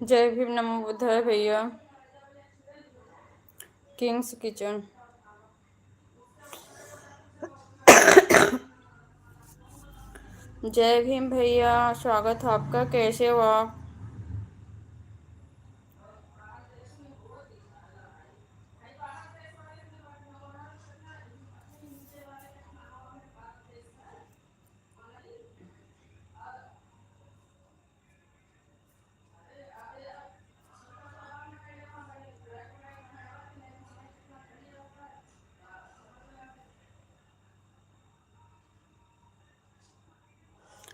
जय भीम, नमो बुद्धाय भैया। Kings kitchen. जय भीम भैया, स्वागत है आपका। कैसे हो आप?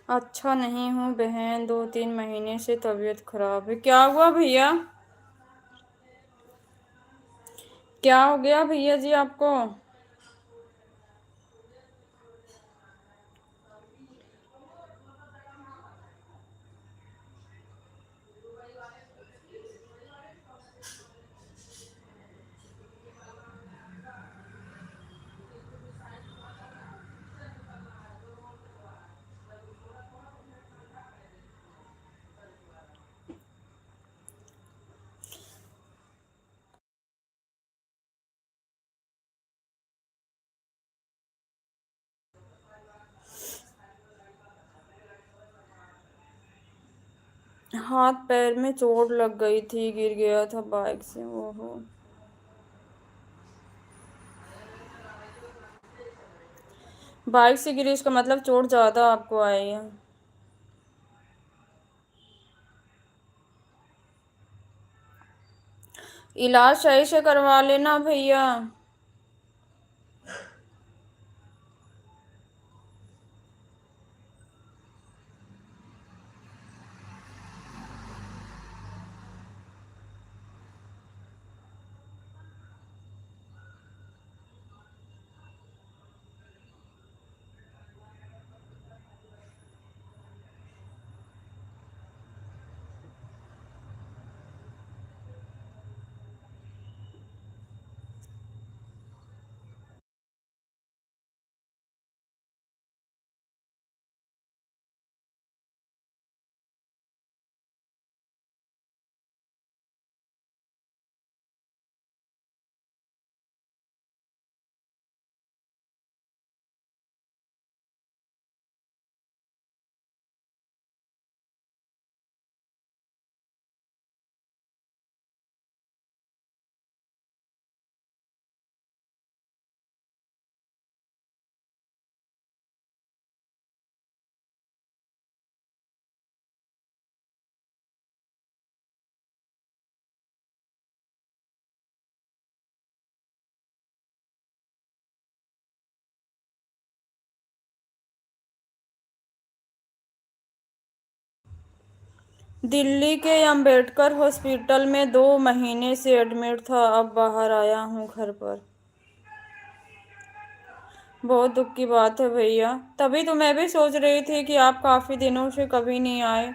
अच्छा नहीं हूँ बहन, 2-3 महीने से तबीयत खराब है। क्या हुआ भैया? क्या हो गया भैया जी आपको? हाथ पैर में चोट लग गई थी, गिर गया था बाइक से। ओहो। बाइक से गिरी, इसका मतलब चोट ज्यादा आपको आई है। इलाज सही से करवा लेना भैया। दिल्ली के अंबेडकर हॉस्पिटल में 2 महीने से एडमिट था, अब बाहर आया हूँ घर पर। बहुत दुख की बात है भैया। तभी तो मैं भी सोच रही थी कि आप काफी दिनों से कभी नहीं आए।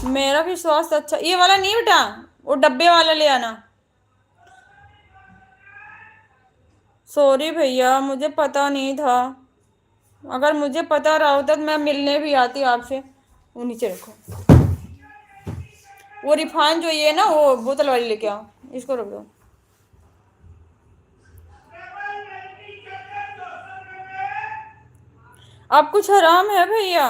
मेरा भी स्वास्थ्य अच्छा। ये वाला नहीं बेटा, वो डब्बे वाला ले आना। सॉरी भैया, मुझे पता नहीं था। अगर मुझे पता रहा होता तो मैं मिलने भी आती आपसे। वो नीचे रखो। वो रिफाइन जो ये ना, वो बोतल वाली लेके आओ। इसको रख दो। अब कुछ हराम है भैया?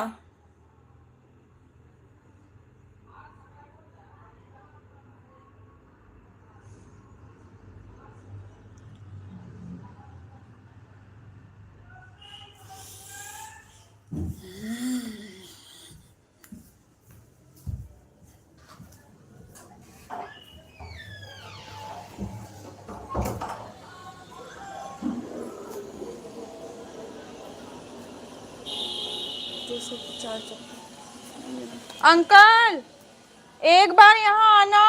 अंकल, एक बार यहाँ आना।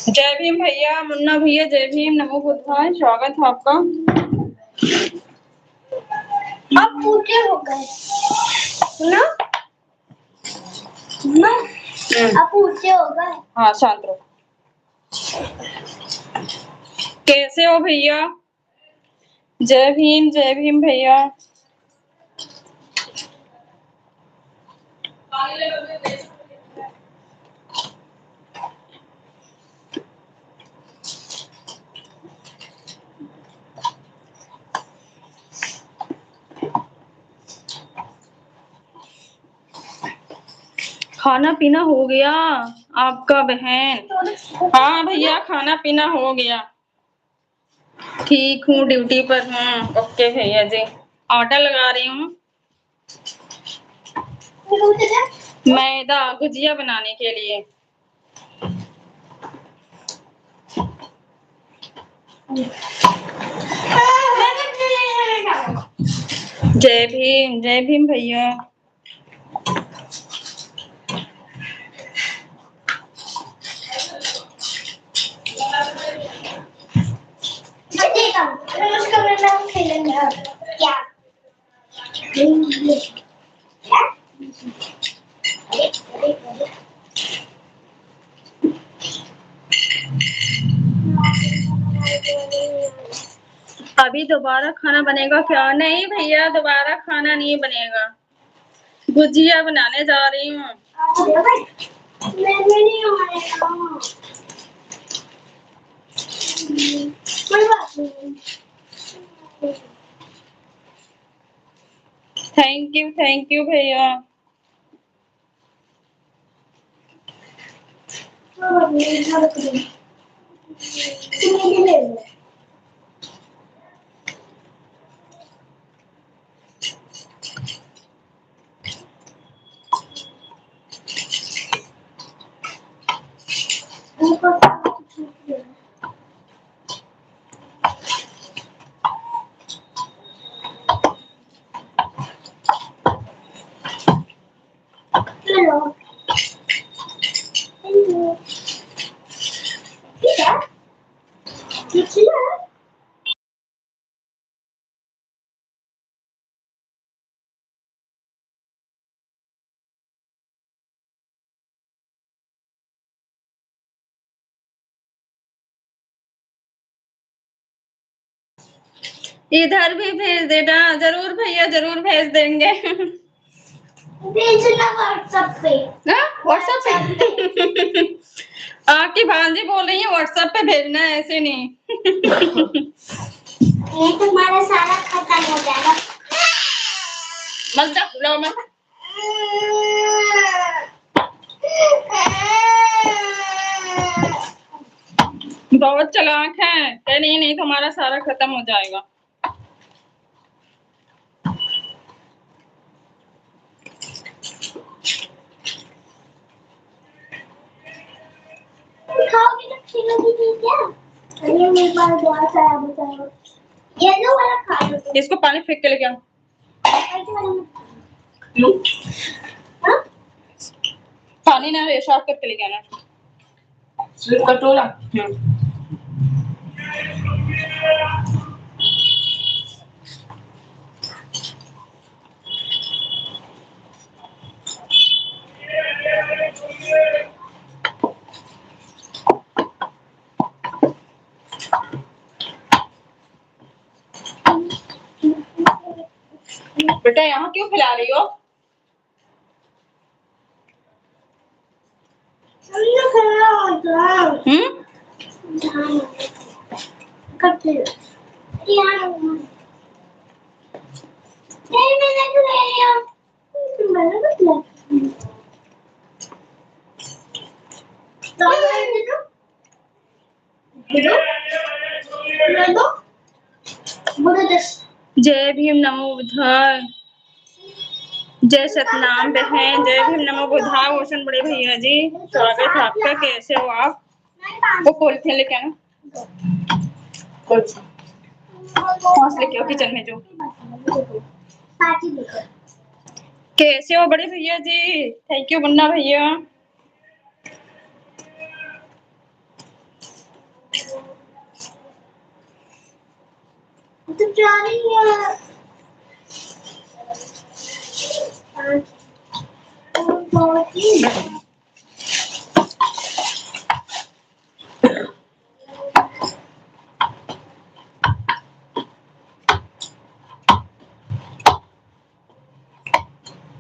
जय भीम भैया, मुन्ना भैया, जय भीम, नमो बुद्धाय, स्वागत है आपका। आप पूछे हो गए ना ना आप पूछे हो गए। हाँ शांत रहो। कैसे हो भैया? जय भीम भैया। खाना पीना हो गया आपका बहन? हाँ भैया, खाना पीना हो गया। ठीक हूँ, ड्यूटी पर हूँ। ओके भैया जी, ऑर्डर लगा रही हूँ। मैदा गुजिया बनाने के लिए। जय भीम भैया। क्या अभी दोबारा खाना बनेगा क्या? नहीं भैया, दोबारा खाना नहीं बनेगा। गुजिया बनाने जा रही हूँ। थैंक यू भैया। इधर भी भेज देना। जरूर भैया, जरूर भेज देंगे। भेजना व्हाट्सएप पे। व्हाट्सएप पे? आपकी भांजी बोल रही है व्हाट्सएप पे भेजना है, ऐसे नहीं। ये तुम्हारा सारा खत्म हो जाएगा। मत जा, लो मत। बहुत चालाक है। नहीं नहीं, तुम्हारा सारा खत्म हो जाएगा। खाओगे तो खिलोगी नहीं क्या? अरे मेरे पास बहुत सारा बचा है। येलो वाला खा लो। इसको पानी फेंक के लेके आओ। हाँ? पानी ना ले, साफ करके लेके आना। सिर्फ कटोरा। बेटा यहाँ क्यों खिला रही हो? जय भीम नमो बुद्धाय। जय सतनाम बहन, जय भीम नमो बुद्धाय। भूषण बड़े भैया जी, स्वागत है आपका। कैसे हो आप? वो पॉलिथीन लेके आना। लेके आओ किचन में जो। कैसे हो बड़े भैया जी? थैंक यू मुन्ना भैया। तो जा रही है।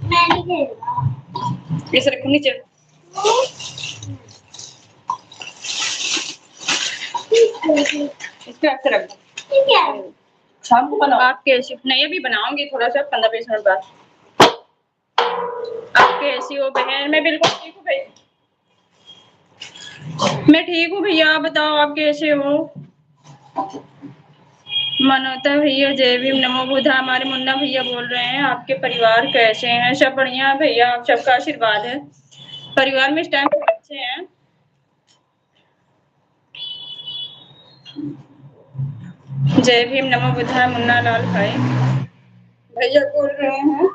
मैं नहीं खेलना। इसे रखो नीचे। इसके ऐसे रख दो। ठीक है। शाम को बनाओ। आप कैसी नहीं अभी बनाऊंगी थोड़ा सा 15-20 मिनट बाद। आप कैसी हो बहन? मैं बिल्कुल ठीक हूँ भाई। मैं ठीक हूँ भैया, आप बताओ आप कैसे हो? मनोता भैया जय भीम नमो बुद्धा। हमारे मुन्ना भैया बोल रहे हैं आपके परिवार कैसे हैं? सब बढ़िया भैया, आप सबका आशीर्वाद है। परिवार में इस टाइम अच्छे हैं। जय भीम नमो बुद्धा मुन्ना लाल भाई भैया बोल रहे हैं।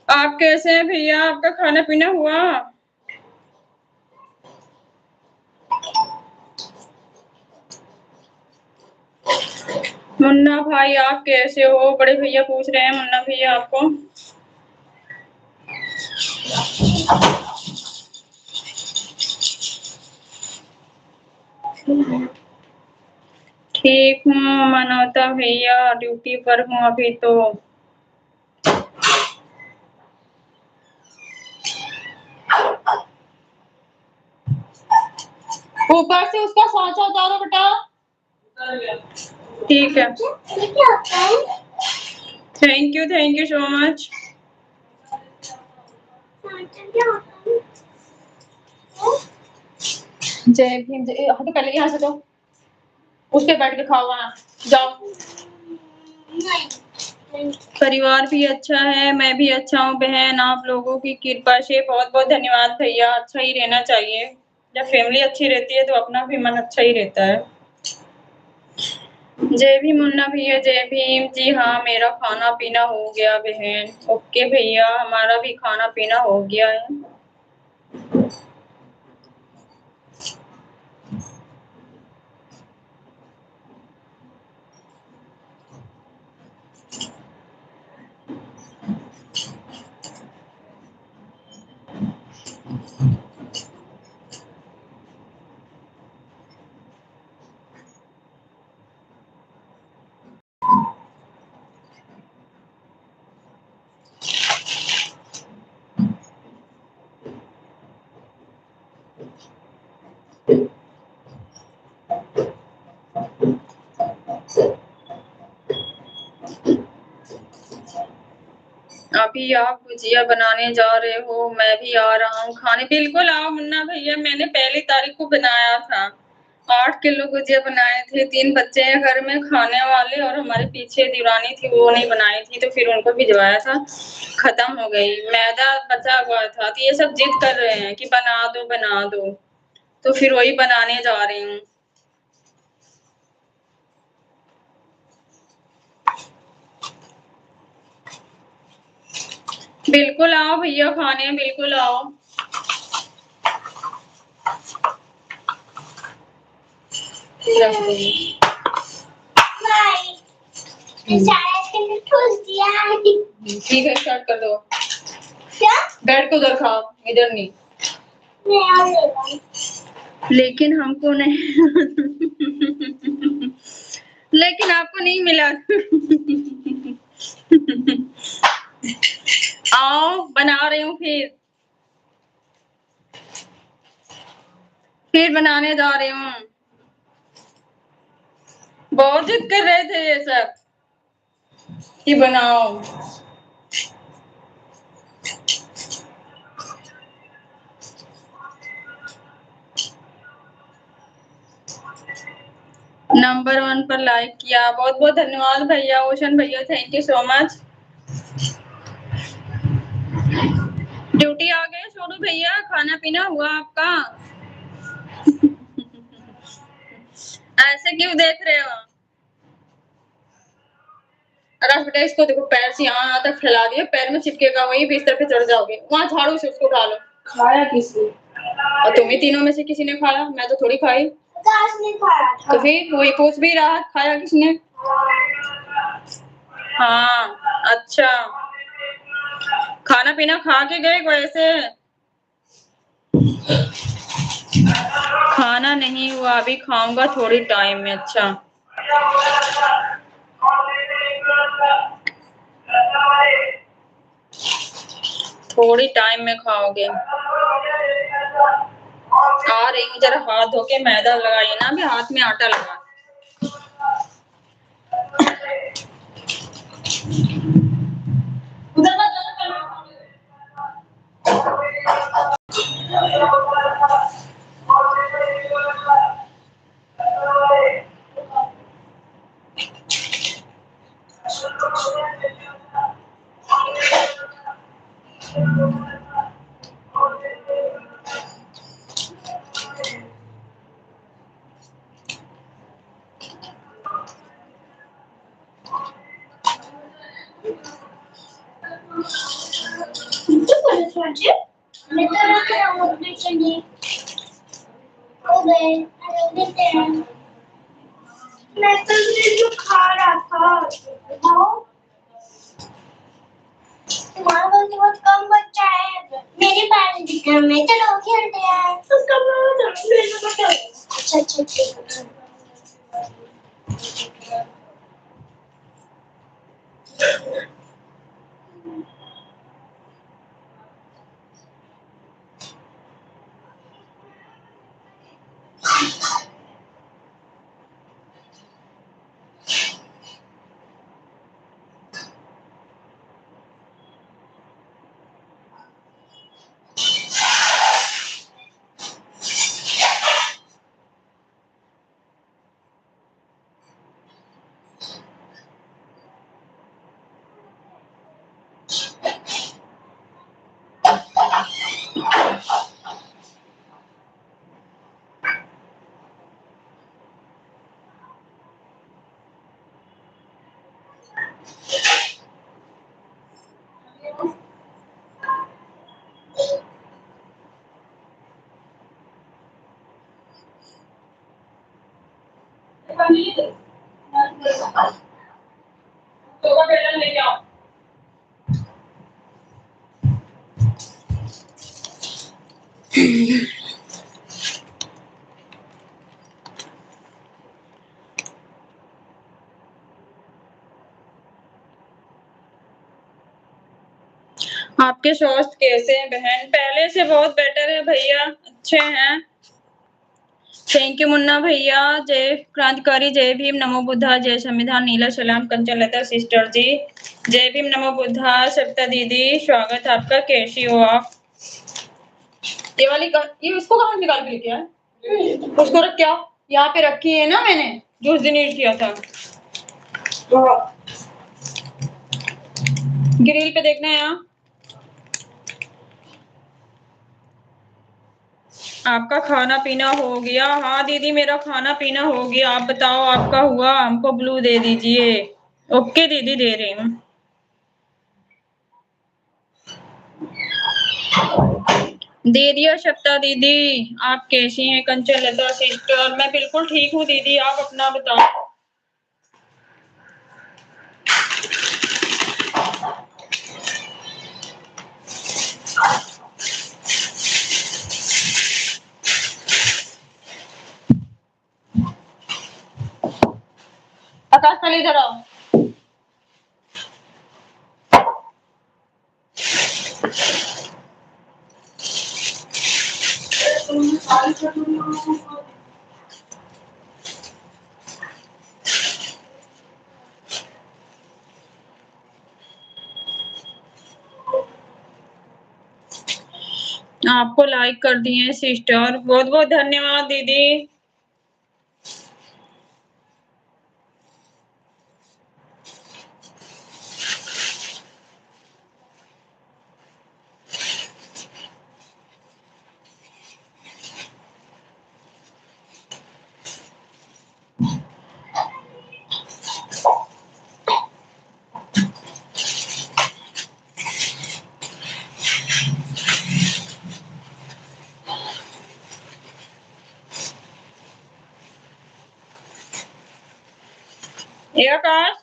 आप कैसे हैं भैया? आपका खाना पीना हुआ? मुन्ना भाई आप कैसे हो? बड़े भैया पूछ रहे हैं मुन्ना भैया आपको। ठीक हूँ मनोता भैया, ड्यूटी पर हूँ अभी तो। ऊपर से उसका सांचा उतारो बेटा। ठीक है, ये क्या होता है? Thank you so much. क्या होता है? जय भीम जय। हाँ तो पहले यहाँ से दो, उसके बैठ के खाओ वहाँ जाओ। परिवार भी अच्छा है, मैं भी अच्छा हूँ बहन, आप लोगों की कृपा से। बहुत बहुत धन्यवाद भैया। अच्छा ही रहना चाहिए, जब फैमिली अच्छी रहती है तो अपना भी मन अच्छा ही रहता है। जय भीम मुन्ना भैया जय भीम। जी हाँ मेरा खाना पीना हो गया बहन। ओके भैया हमारा भी खाना पीना हो गया है। अभी आप गुजिया बनाने जा रहे हो? मैं भी आ रहा हूँ खाने। बिल्कुल आओ मुन्ना भैया, मैंने पहली तारीख को बनाया था। 8 किलो गुजिया बनाए थे। 3 बच्चे हैं घर में खाने वाले, और हमारे पीछे दीवानी थी वो नहीं बनाई थी, तो फिर उनको भिजवाया था, खत्म हो गई। मैदा बचा हुआ था, तो ये सब जिद कर रहे हैं कि बना दो बना दो, तो फिर वही बनाने जा रही हूँ। बिल्कुल आओ भैया खाने, बिल्कुल आओ। ठीक है स्टार्ट कर दो। क्या? बैठ को उधर खाओ, इधर नहीं। मैं आ गई। लेकिन हमको नहीं लेकिन आपको नहीं मिला आओ बना रही हूँ, फिर बनाने जा रही हूँ। बहुत जिद कर रहे थे ये सब कि बनाओ। नंबर 1 पर लाइक किया, बहुत बहुत धन्यवाद भैया। ओशन भैया thank you so much. Duty आ गए छोड़ू भैया, खाना पीना हुआ आपका? ऐसे क्यों देख रहे हो? अगर बेटा इसको देखो, पैर से यहाँ तक फैला दिया, पैर में चिपकेगा, वही बिस्तर पे चढ़ जाओगे। वहां झाड़ू से उसको उठा लो। खाया किसने? और तुम्ही तीनों में से किसी ने खाया, मैं तो थोड़ी खाई। घास नहीं खाया था। तो फिर वही पूछ भी रहा, खाया किसने? हाँ अच्छा, खाना पीना खा के गए वैसे? खाना नहीं हुआ, अभी खाऊंगा थोड़ी टाइम में। अच्छा, थोड़ी टाइम में खाओगे? आ रही हूँ, जरा हाथ धो के मैदा लगाइए ना, अभी हाथ में आटा लगा। मैं तो रख रहा हूँ अपने लिए। हो गए, देते हैं। मैं तो जो खा रहा था। हाँ? तुम्हारा तो बहुत कम बच्चा है। मेरे पास भी कम है, चलो खेलते हैं। तो कम है, अच्छा अच्छा ठीक है। आपके स्वास्थ्य कैसे हैं बहन? पहले से बहुत बेटर है भैया, अच्छे हैं। थैंक यू मुन्ना भैया। जय क्रांतिकारी, जय भीम, नमो बुद्धा, जय संविधान, नीला सलाम, कंचन लता सिस्टर जी, जय भीम, नमो बुद्धा, सविता दीदी, स्वागत आपका। कैसी हो आप? ये वाली ये उसको कहाँ निकाल के लेके आए? उसको रख, क्या यहाँ पे रखी है ना मैंने, जो उस दिन यूज किया था। ग्रिल पे देखना है यहाँ। आपका खाना पीना हो गया? हाँ दीदी, मेरा खाना पीना हो गया। आप बताओ, आपका हुआ? हमको ब्लू दे दीजिए। ओके दीदी, दे रही हूँ। दे दिया सप्ता दीदी। आप कैसी हैं कंचन लता सिस्टर? मैं बिल्कुल ठीक हूँ दीदी, आप अपना बताओ। आकाश पहले इधर आओ। आपको लाइक कर दिए सिस्टर, बहुत बहुत धन्यवाद दीदी। ये आकाश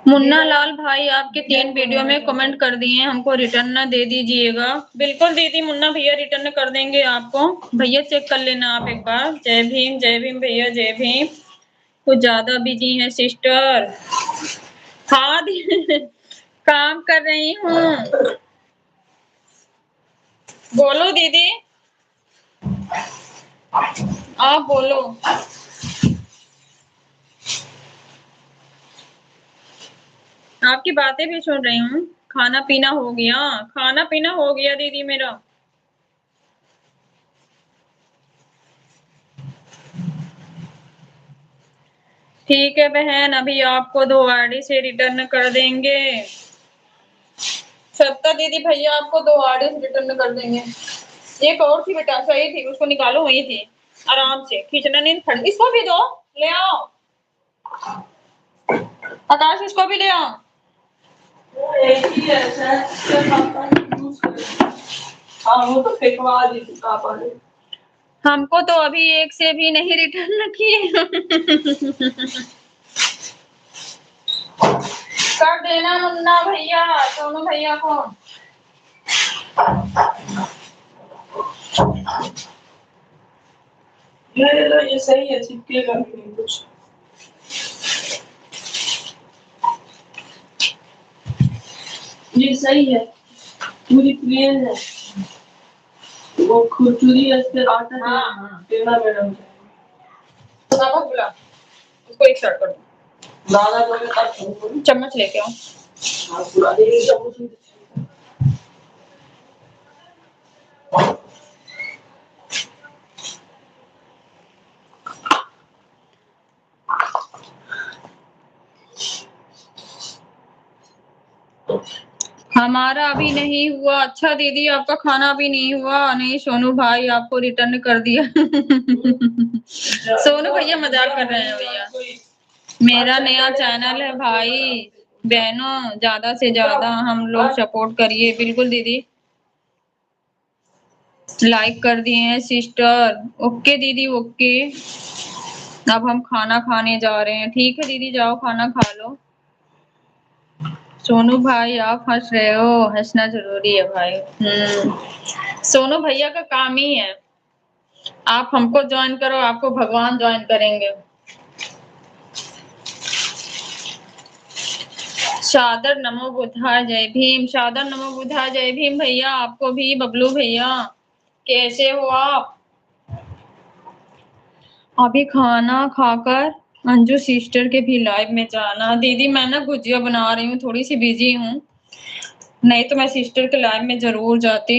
मुन्ना लाल भाई आपके 3 वीडियो में कमेंट कर दिए, हमको रिटर्न न दे दीजिएगा। बिल्कुल दीदी मुन्ना भैया रिटर्न कर देंगे आपको। भैया चेक कर लेना आप एक बार। जय भीम भैया, जय भीम। कुछ ज्यादा बिजी है सिस्टर। हाँ काम कर रही हूँ। बोलो दीदी, आप बोलो। आपकी बातें भी सुन रही हूँ। खाना पीना हो गया? खाना पीना हो गया दीदी मेरा। ठीक है बहन, अभी आपको 2 आईडी से रिटर्न कर देंगे। सत्ता दीदी भैया आपको 2 आईडी से रिटर्न कर देंगे। एक और थी बेटा, सही थी, उसको निकालो, वही थी। आराम से खींचना नहीं, खड़ इसको भी दो, ले आओ। आकाश इसको भी ले आओ। एक ही है, हाँ वो तो फेंकवा दी थी पापा ने। हमको तो अभी एक से भी नहीं रिटर्न किए। कर देना मुन्ना भैया, सोनू भैया को। ये सही है, चिपकेगा नहीं कुछ। ये सही है, पूरी प्लेन है। वो खुरचुरी ऐसे आटा। हाँ टेढ़ा मेढ़ा हो जाएगा। बाबा बुला, उसको एक शर्ट कर दो। दादा को चम्मच लेके आओ। हाँ पूरा दे चम्मच। हमारा अभी नहीं हुआ। अच्छा दीदी आपका खाना भी नहीं हुआ? नहीं सोनू भाई आपको रिटर्न कर दिया। सोनू भैया मजाक कर रहे हैं भैया। मेरा नया चैनल है भाई बहनों, ज्यादा से ज्यादा हम लोग सपोर्ट करिए। बिल्कुल दीदी, लाइक कर दिए हैं सिस्टर। ओके दीदी ओके। अब हम खाना खाने जा रहे हैं। ठीक है दीदी, जाओ खाना खा लो। सोनू भाई आप हंस रहे हो, हंसना जरूरी है भाई। सोनू भैया का काम ही है। आप हमको ज्वाइन करो, आपको भगवान ज्वाइन करेंगे। सादर नमो बुद्धाय जय भीम। सादर नमो बुद्धाय जय भीम भैया, आपको भी। बबलू भैया कैसे हो आप? अभी खाना खाकर अंजू सिस्टर के भी लाइव में जाना। दीदी मैं ना गुजिया बना रही हूँ, थोड़ी सी बिजी हूँ, नहीं तो मैं सिस्टर के लाइव में जरूर जाती।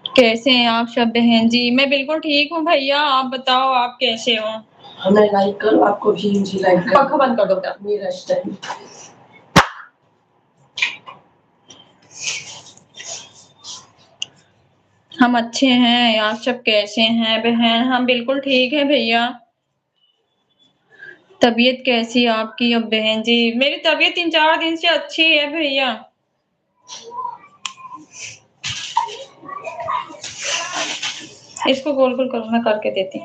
कैसे हैं आप सब बहन जी? मैं बिल्कुल ठीक हूँ भैया, आप बताओ आप कैसे हो? हमें लाइक करो, आपको भी लाइक करो। पंखा बंद कर दो बेटा, मेरा स्टाइल। हम अच्छे हैं, आप सब कैसे हैं बहन? हम बिल्कुल ठीक है भैया। तबीयत कैसी है आपकी अब बहन जी? मेरी तबीयत 3-4 दिन से अच्छी है भैया। इसको गोल गोल करो, मैं करके देती।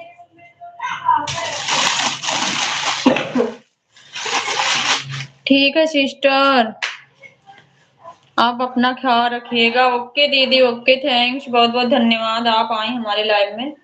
ठीक है सिस्टर, आप अपना ख्याल रखिएगा। ओके दीदी ओके, थैंक्स, बहुत बहुत धन्यवाद आप आई हमारे लाइव में।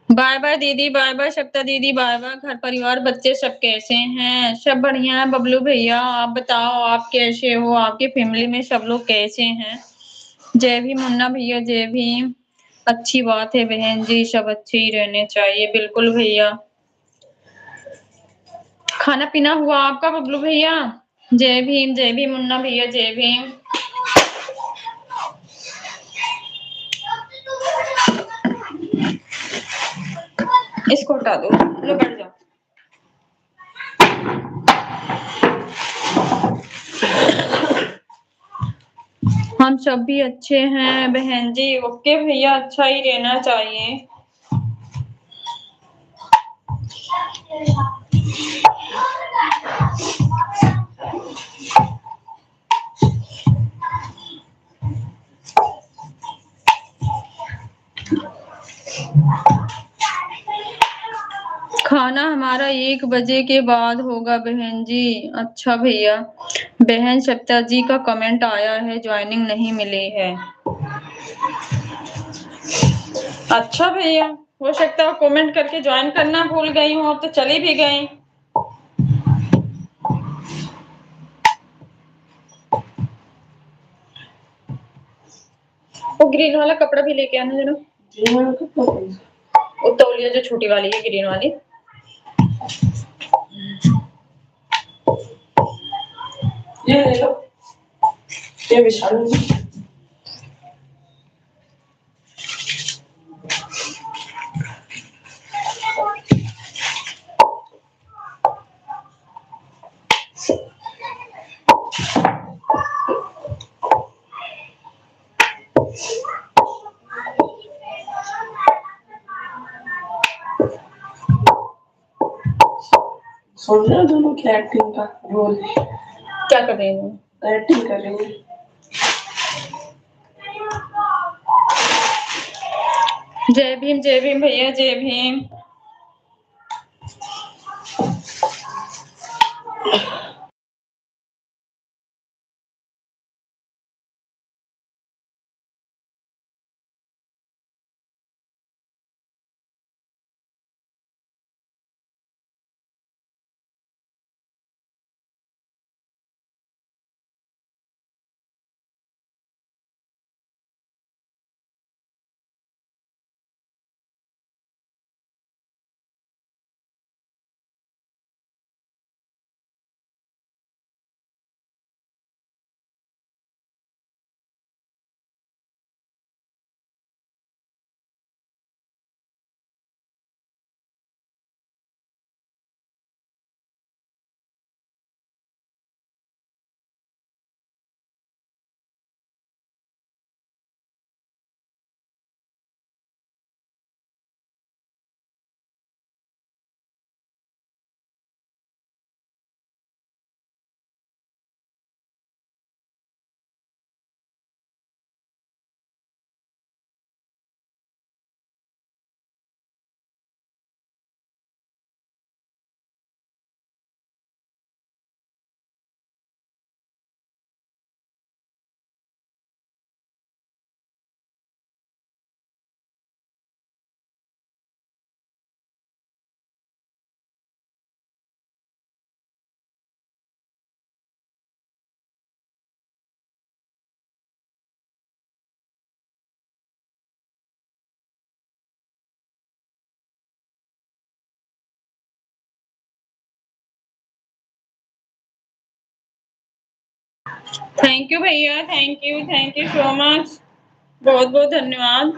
बाय बाय दीदी, बाय बाय सप्ता दीदी, बाय बाय। घर परिवार बच्चे सब कैसे हैं? सब बढ़िया है बबलू भैया। आप बताओ आप कैसे हो? आपके फैमिली में सब लोग कैसे हैं? जय भीम मुन्ना भैया, जय भीम। अच्छी बात है बहन जी, सब अच्छे ही रहने चाहिए। बिल्कुल भैया। खाना पीना हुआ आपका बबलू भैया? जय भीम मुन्ना भैया, जय भीम। इसको हटा दो, लो बैठ जाओ। हम सब भी अच्छे हैं बहन जी। ओके भैया, अच्छा ही रहना चाहिए। खाना हमारा 1 बजे के बाद होगा बहन जी। अच्छा भैया। बहन सप्ता जी का कमेंट आया है, ज्वाइनिंग नहीं मिली है। अच्छा भैया, हो सकता है कमेंट करके ज्वाइन करना भूल गई हूँ, अब तो चली भी गई। वो ग्रीन वाला कपड़ा भी लेके आना जरा। वो तौलिया जो छोटी वाली है, ग्रीन वाली। ये ले लो, ये बिछा लो। सुन रहे हो दोनों की एक्टिंग का रोल? क्या कर रही हूँ? एक्टिंग कर रही हूँ। जय भीम भैया, जय भीम। थैंक यू भैया, थैंक यू सो मच। बहुत बहुत धन्यवाद।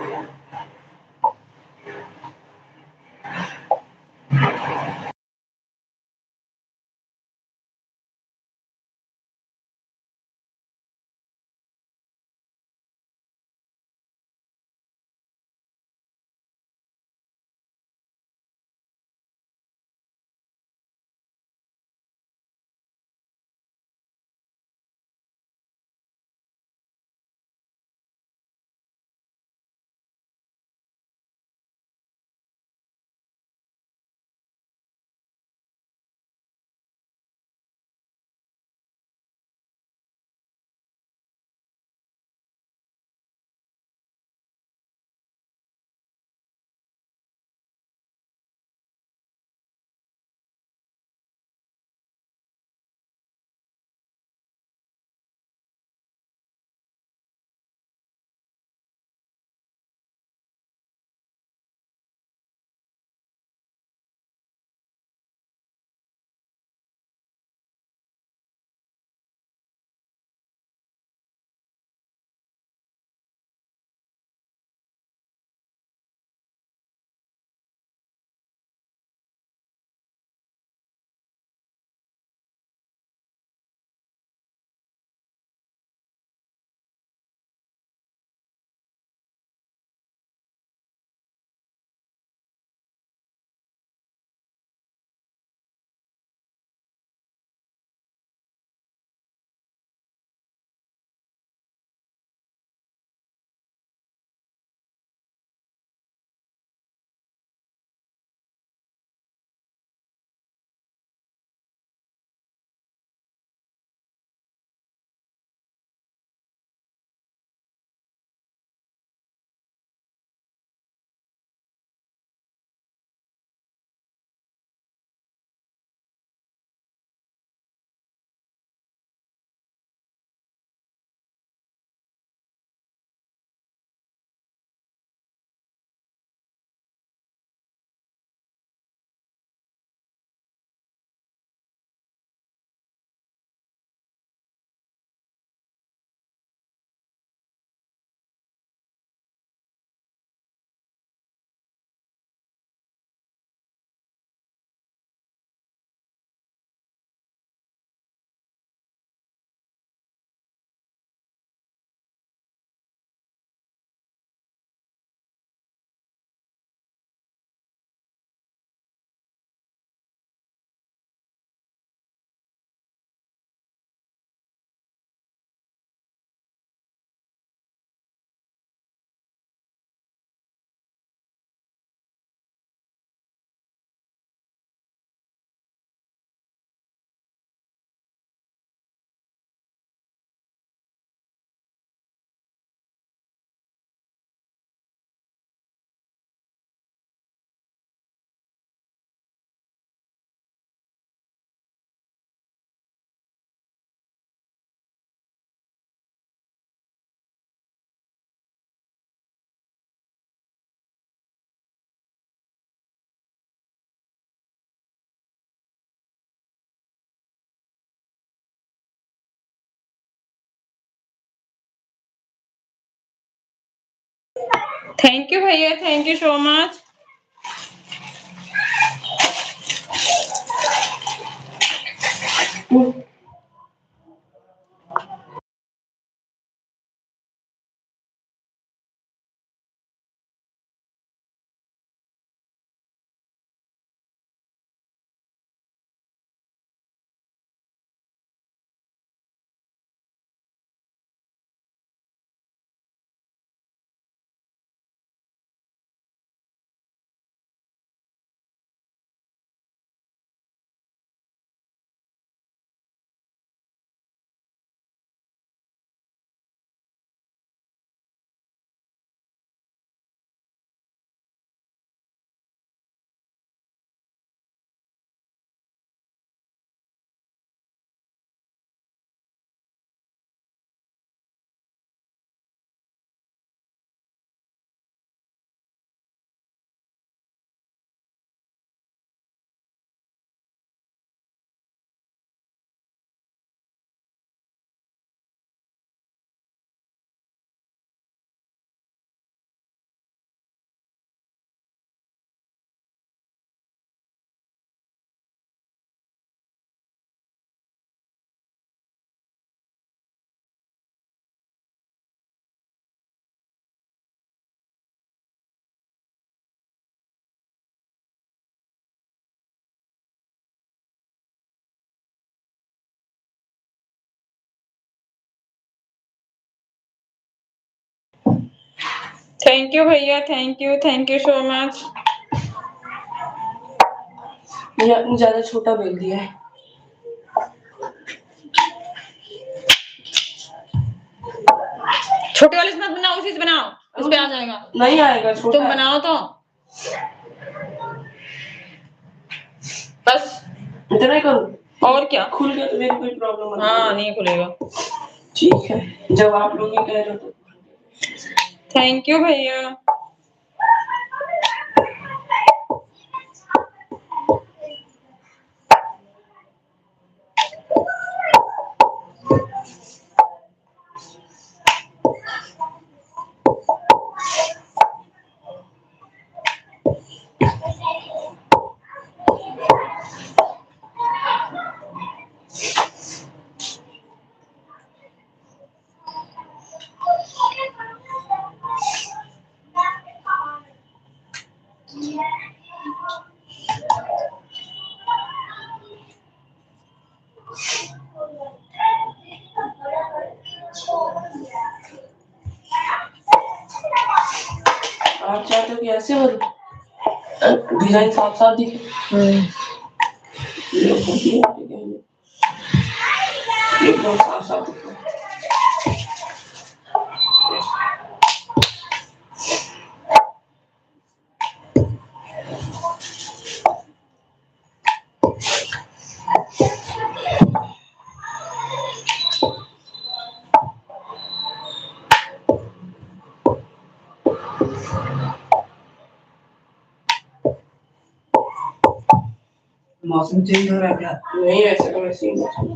थैंक यू भैया, thank you so much. Thank you भैया, थैंक यू सो मच। ज्यादा छोटा बेल दिया है। छोटे वाले से मत बनाओ, उसी से बनाओ, उस पे आ जाएगा। नहीं आएगा, छोटा तुम बनाओ तो बस इतना ही करूँ। और क्या, खुल गया तो मेरी कोई प्रॉब्लम हाँ नहीं खुलेगा। ठीक है, जब आप लोग ही कह रहे हो तो। थैंक यू भैया। आप चाहते हो कि ऐसे हो डिजाइन साफ साफ दिखे। एकदम साफ साफ दिखे। मौसम चेंज हो रहा है क्या? नहीं, ऐसा का वैसे ही मौसम।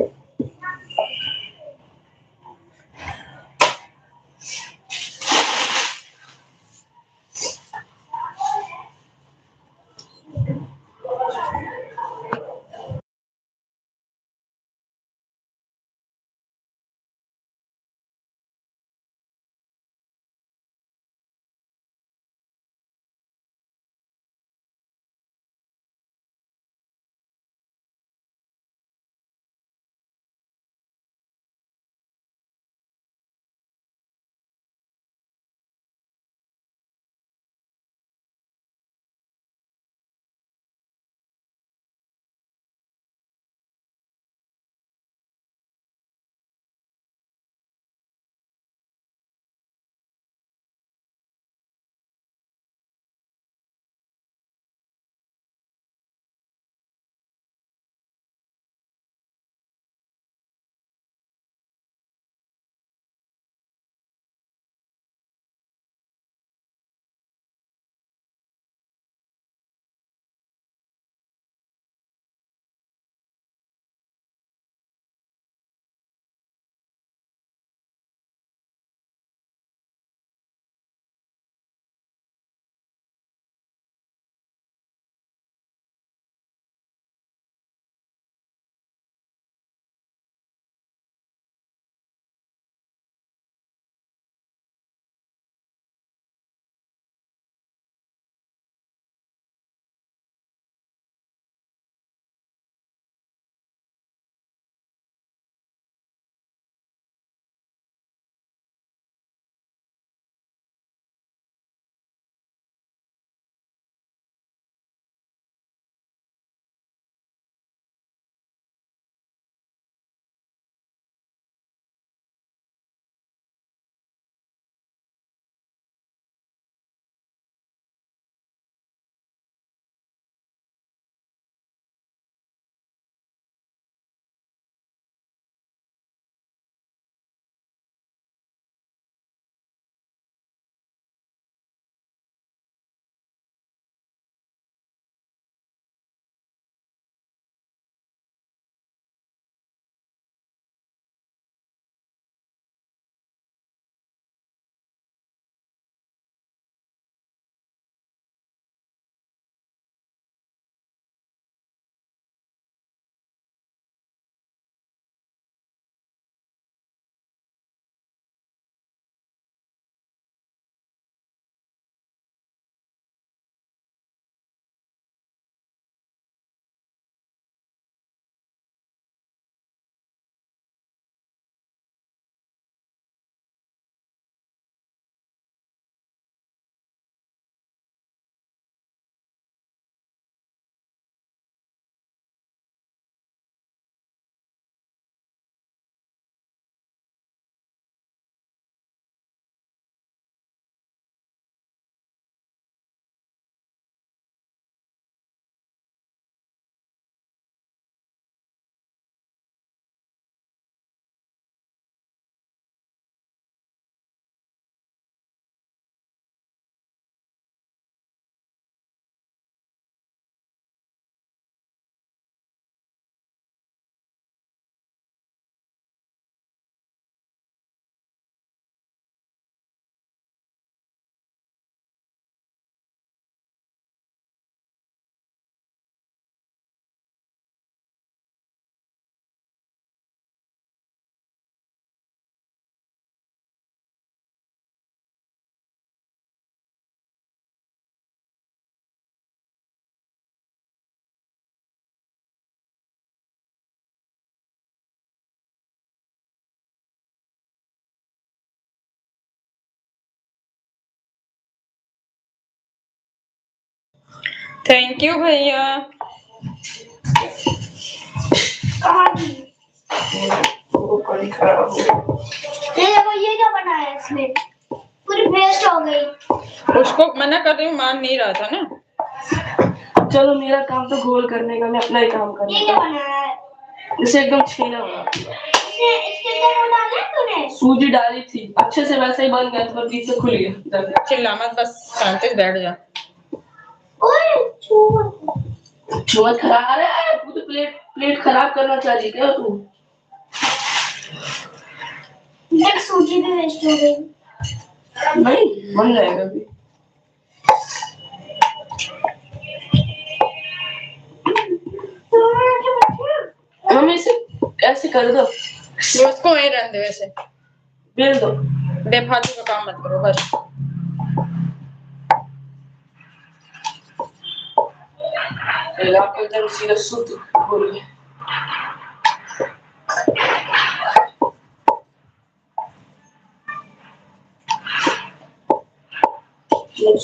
थैंक यू भैया। कहाँ गई? वो कड़ी खराब हो गई। ये देखो ये क्या बनाया है इसमें, पूरी वेस्ट हो गई। उसको मना कर रही हूँ, मान नहीं रहा था ना। चलो मेरा काम तो गोल करने का, मैं अपना ही काम ये करने क्या का। बनाया है? इसे एकदम छीना हुआ। इसके अंदर वो डाला है तूने? सूजी डाली थी, अच्छे से वैसे ही बन गया था, पर बीच से खुल गया। चिल्ला मत, बस शांति से बैठ जा। ओए चूर। चम्मच खराब, अरे तू तो प्लेट प्लेट खराब करना चाहिए क्या तू? देख सूजी भी वेस्ट हो गई। नहीं बन जाएगा अभी। हम इसे ऐसे कर दो, ये उसको वहीं रहने दे, वैसे बेल दो। बेफालतू का काम मत करो बस। आपको एकदम सीधा शुद्ध बोल गया।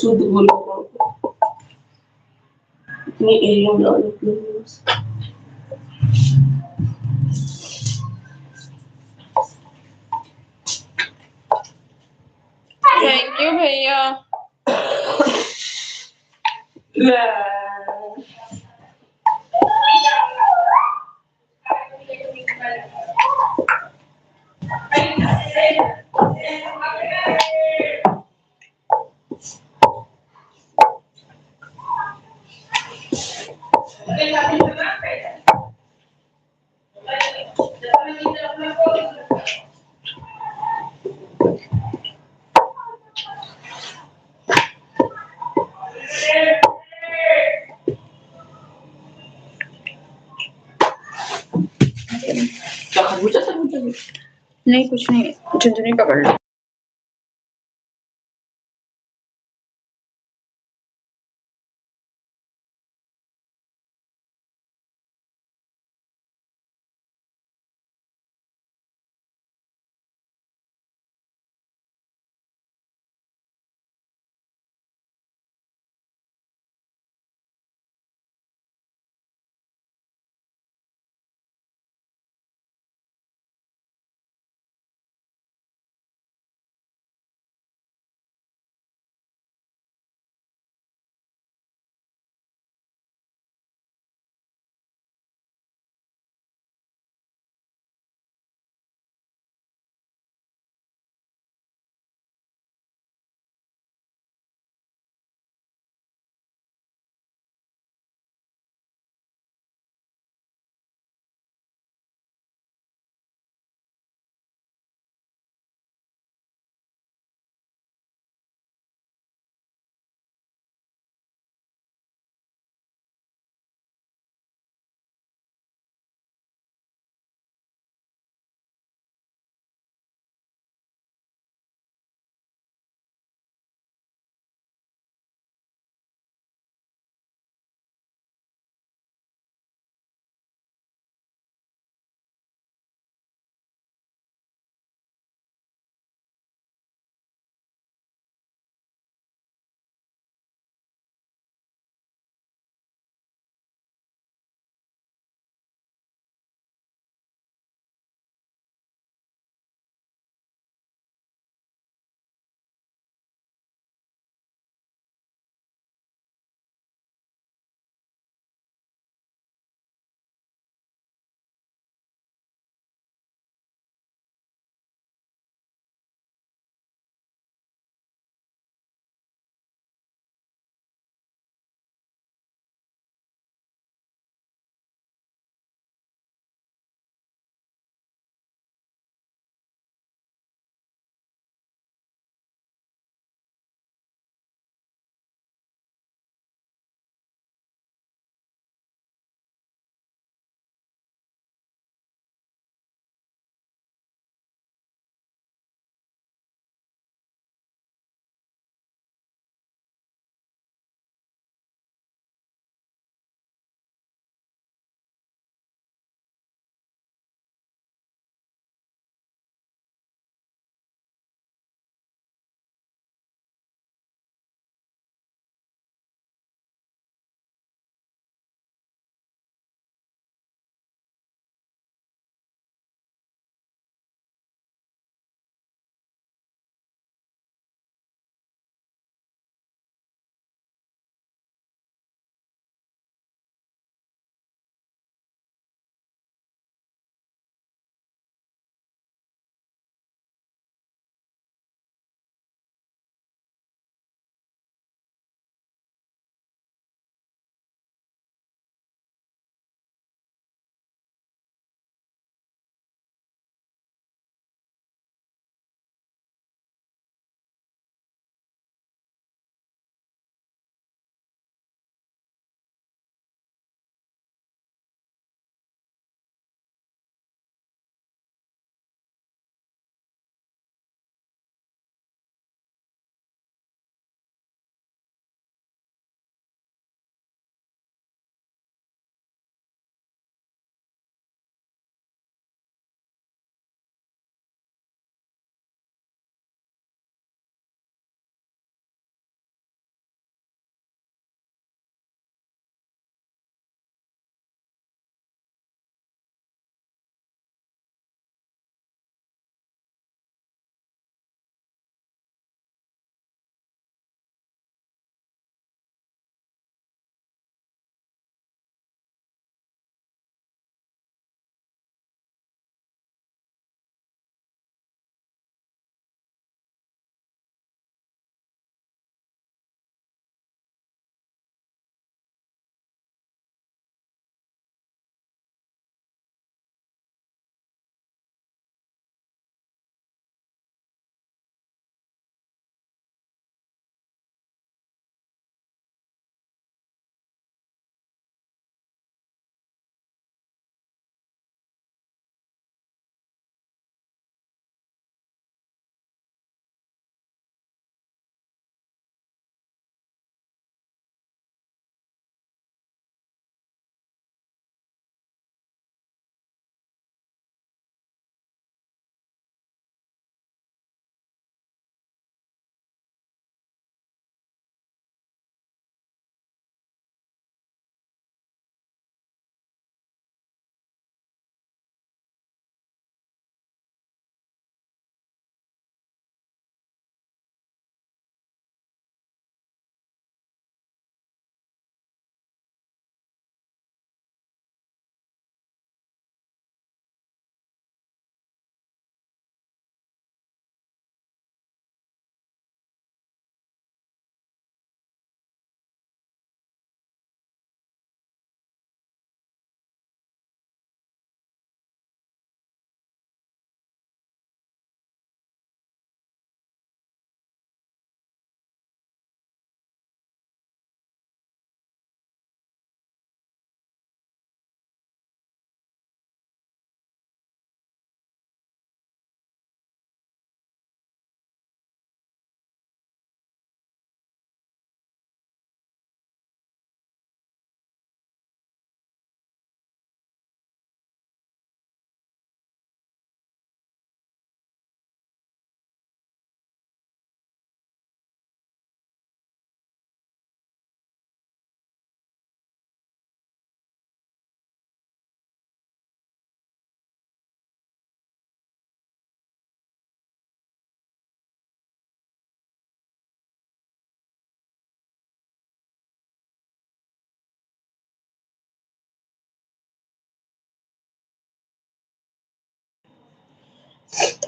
शुद्ध बोल रहा हूँ, इतनी एरिया में डाल देती हूँ। थैंक यू भैया। क्या खरबूजा नहीं कुछ नहीं, झुंझुनी पकड़ ली।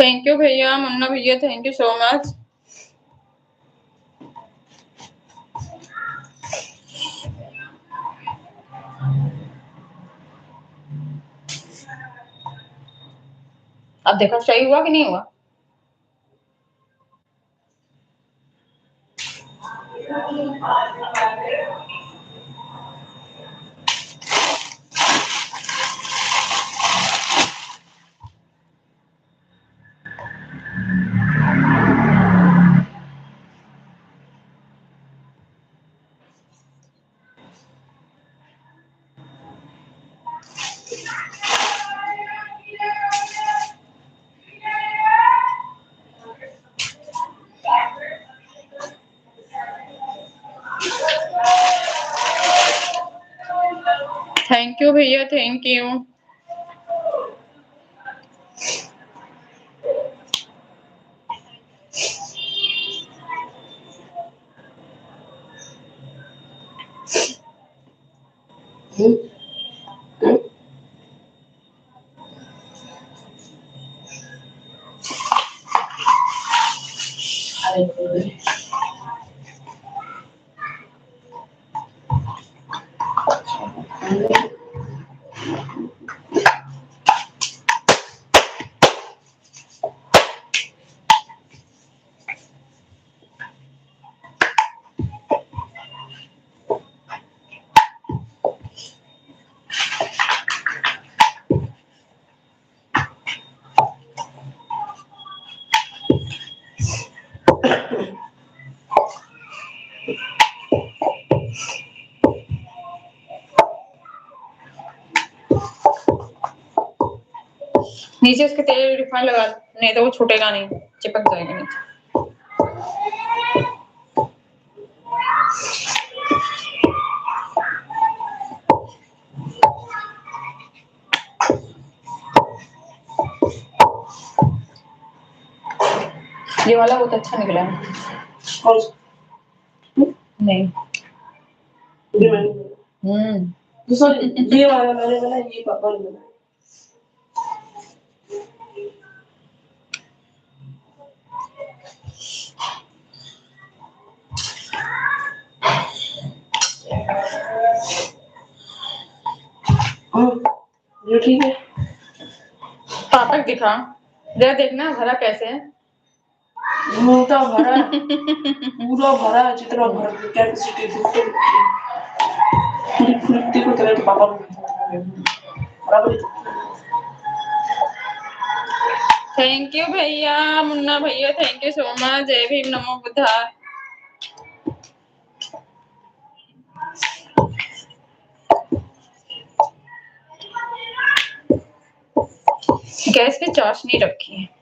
थैंक यू भैया, मुन्ना भैया, थैंक यू सो मच। अब देखो सही हुआ कि नहीं हुआ। थैंक यू भैया, थैंक यू। नीचे उसके तेल रिफाइंड लगा, नहीं तो वो छूटेगा नहीं, चिपक जाएगा नीचे। ये वाला बहुत अच्छा निकला है। कौन सा? नहीं। ये मैंने दूसरा ये वाला मैंने बनाया, ये पापा ने बनाया। ये ठीक है। पापा दिखा, जरा देखना भरा कैसे है। मोटा भरा है, पूरा भरा है, जितना भर कैपेसिटी थी पूरी को तरह के पापा बराबर। थैंक यू भैया, मुन्ना भैया, थैंक यू सो मच। जय भीम, नमो बुद्धाय। गैस पे चाशनी रखी है।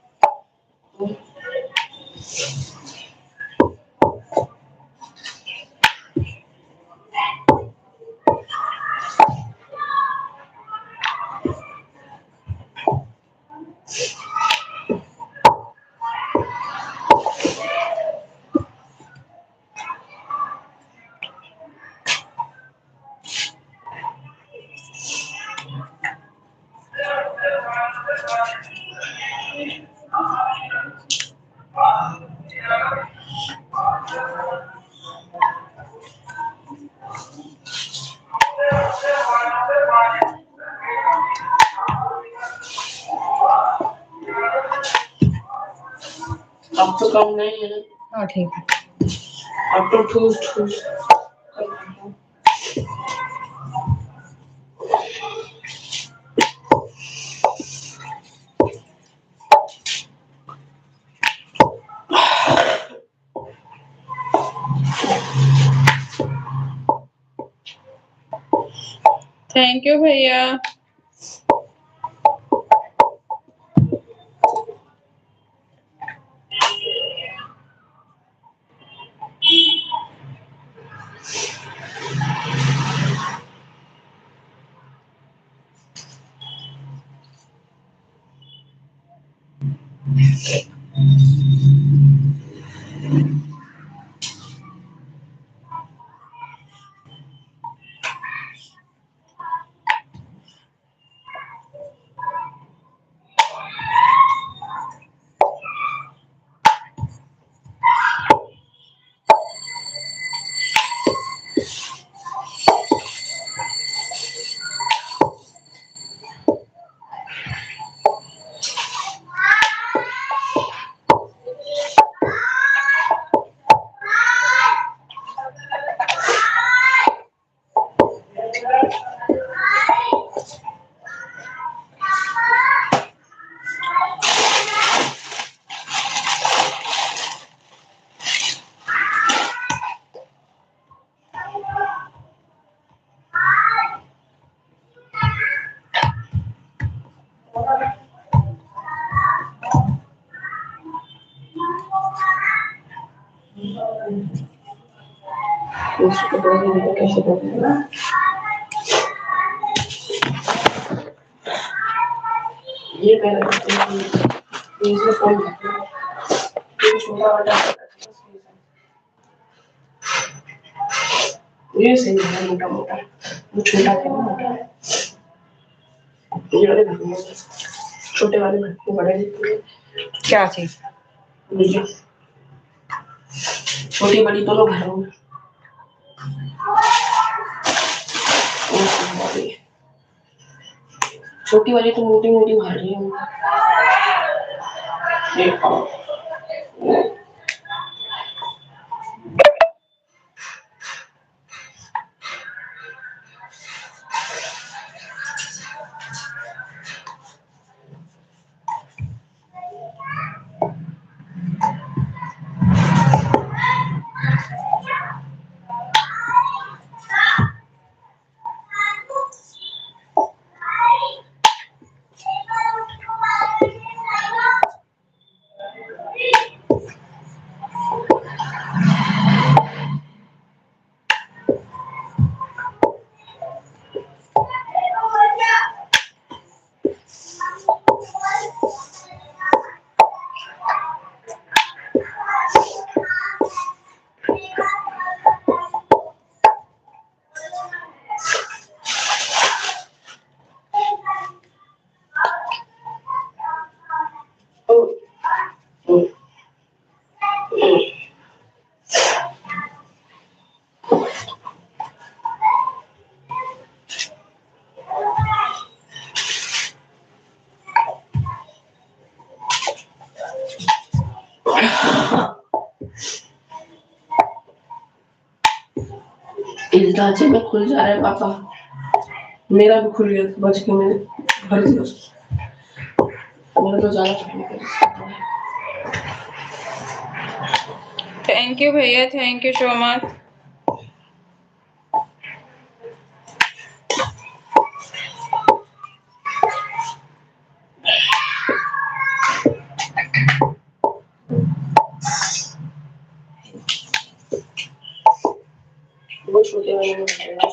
अब तो कम नहीं है। हाँ ठीक है। अब तो ठूस ठूस। थैंक यू भैया। उसको तो कैसे करना है। ये मेरा इसमें फोन ये छोटा वाला ये सही है मोटा मोटा वो छोटा है ना मोटा ये वाले भरपूर छोटे वाले भरपूर बड़े क्या चीज? मुझे छोटी बड़ी दोनों भरूं छोटी वाली तो मोटी मोटी भर रही हूँ देखो इस ढांचे में खुल जा रहा है पापा मेरा भी खुल गया बच के मैंने भर दिया उसको मेरा तो ज्यादा थैंक यू भैया, थैंक यू सो मच। वो छोटे वाले में भरेगा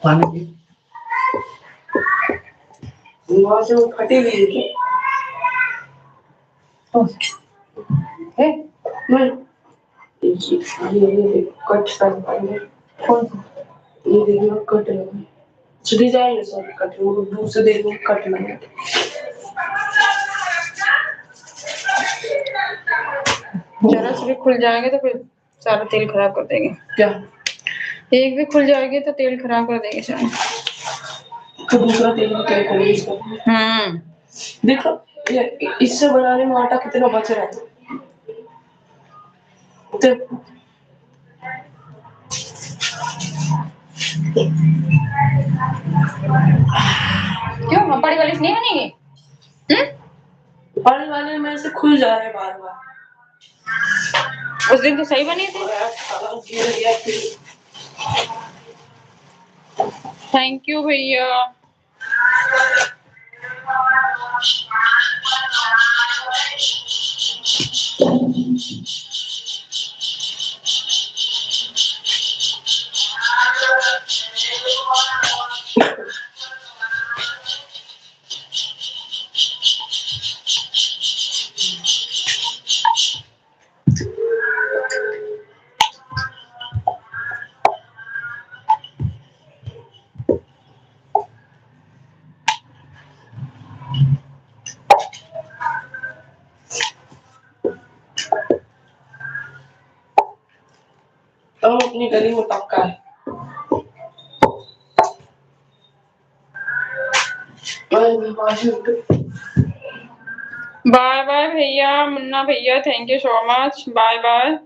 पानी की वहां से वो फटी हुई है है मैं ये कट कर पाएंगे कौन ये देखिए कट लगा सीधे जाएंगे सब कट वो दूर से देखो कट लगा जरा से भी खुल जाएंगे तो फिर सारा तेल खराब कर देंगे। क्या एक भी खुल जाएगी तो तेल खराब कर देंगे सारा। तो दूसरा तेल में क्या करेंगे इसका देखो ये इससे बनाने में आटा कितना बच रहा है तो क्यों बड़ी वाली नहीं बनेगी? बड़े वाले में से खुल जा रहे बार बार उस दिन तो सही बनी थी। थैंक यू भैया। तो अपनी गली में पक्का है। बाय बाय भैया, मुन्ना भैया, thank you so much, bye bye.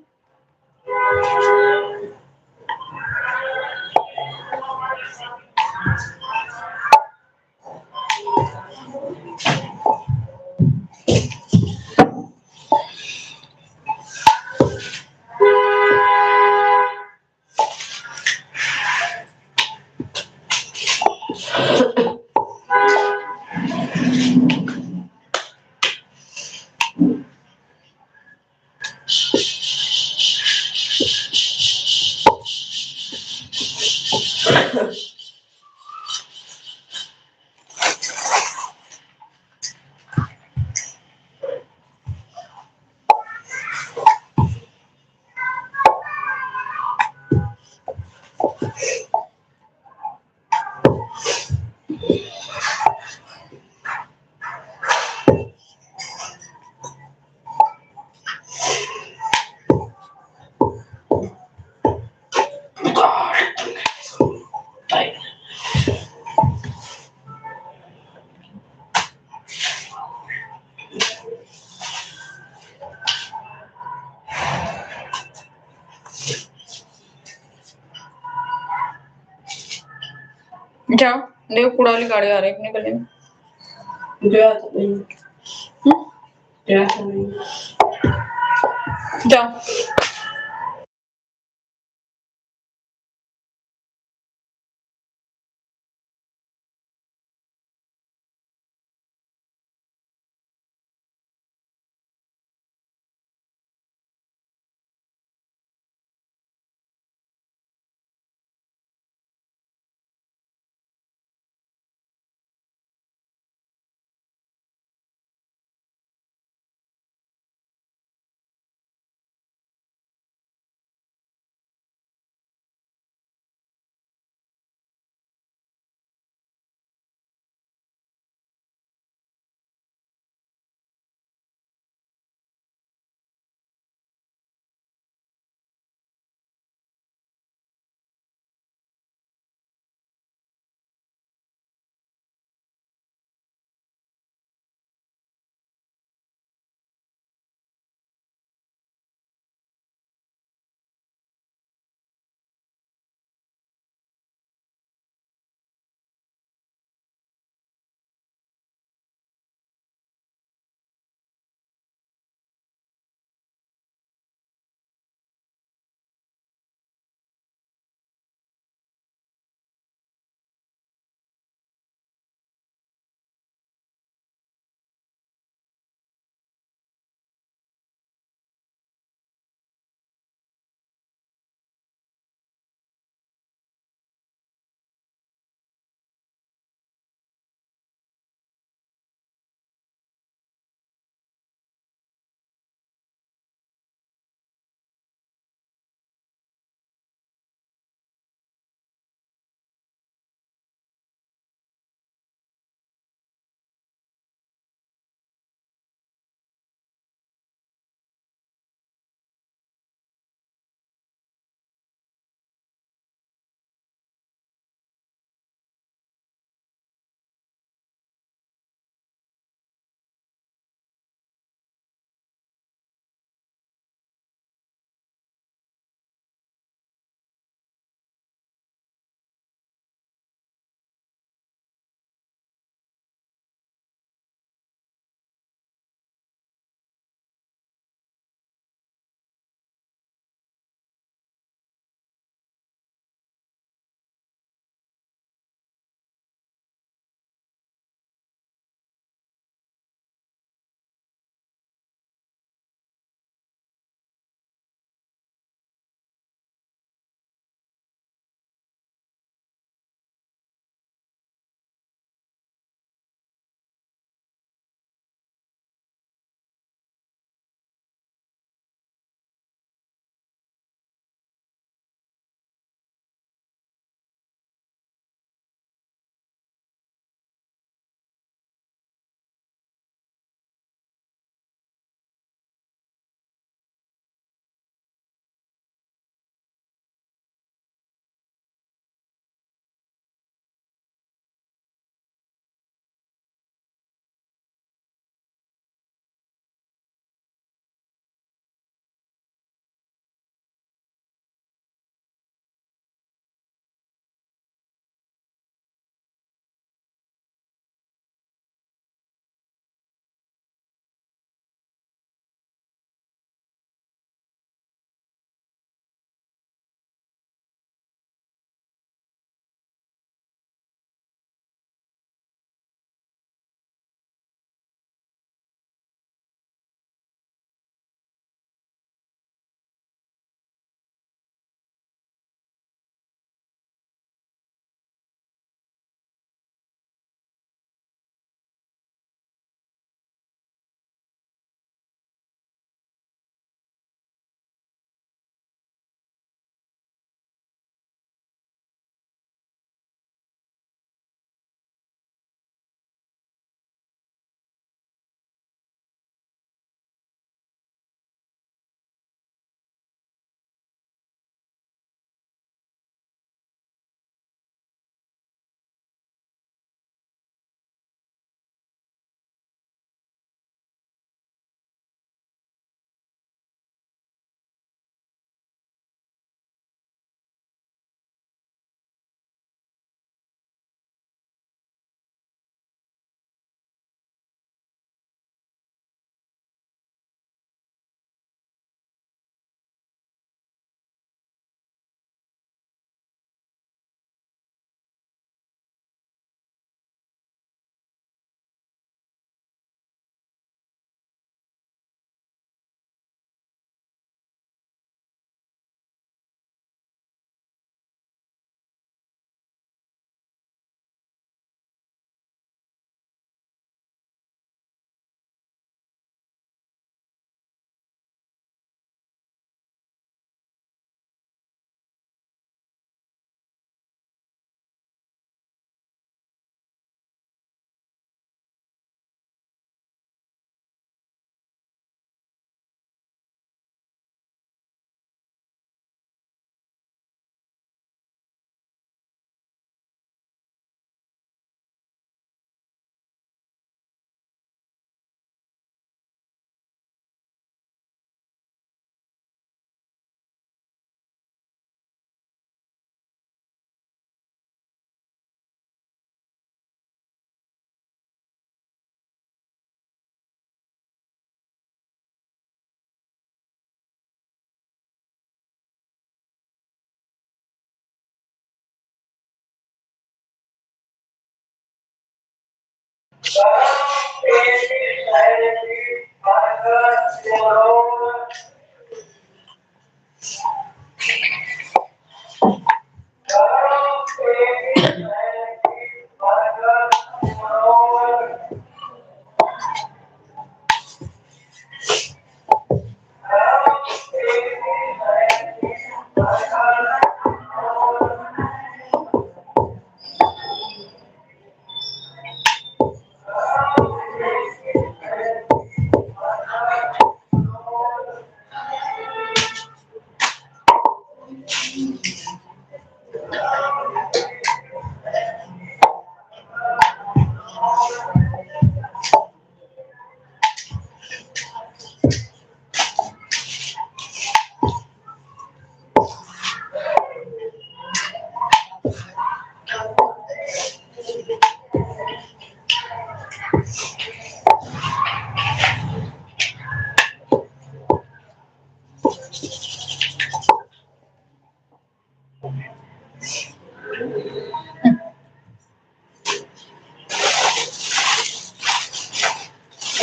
जाओ, देखो कूड़ा वाली गाड़ी आ रही है अपने गली में। गया तो नहीं, गया तो नहीं। जाओ।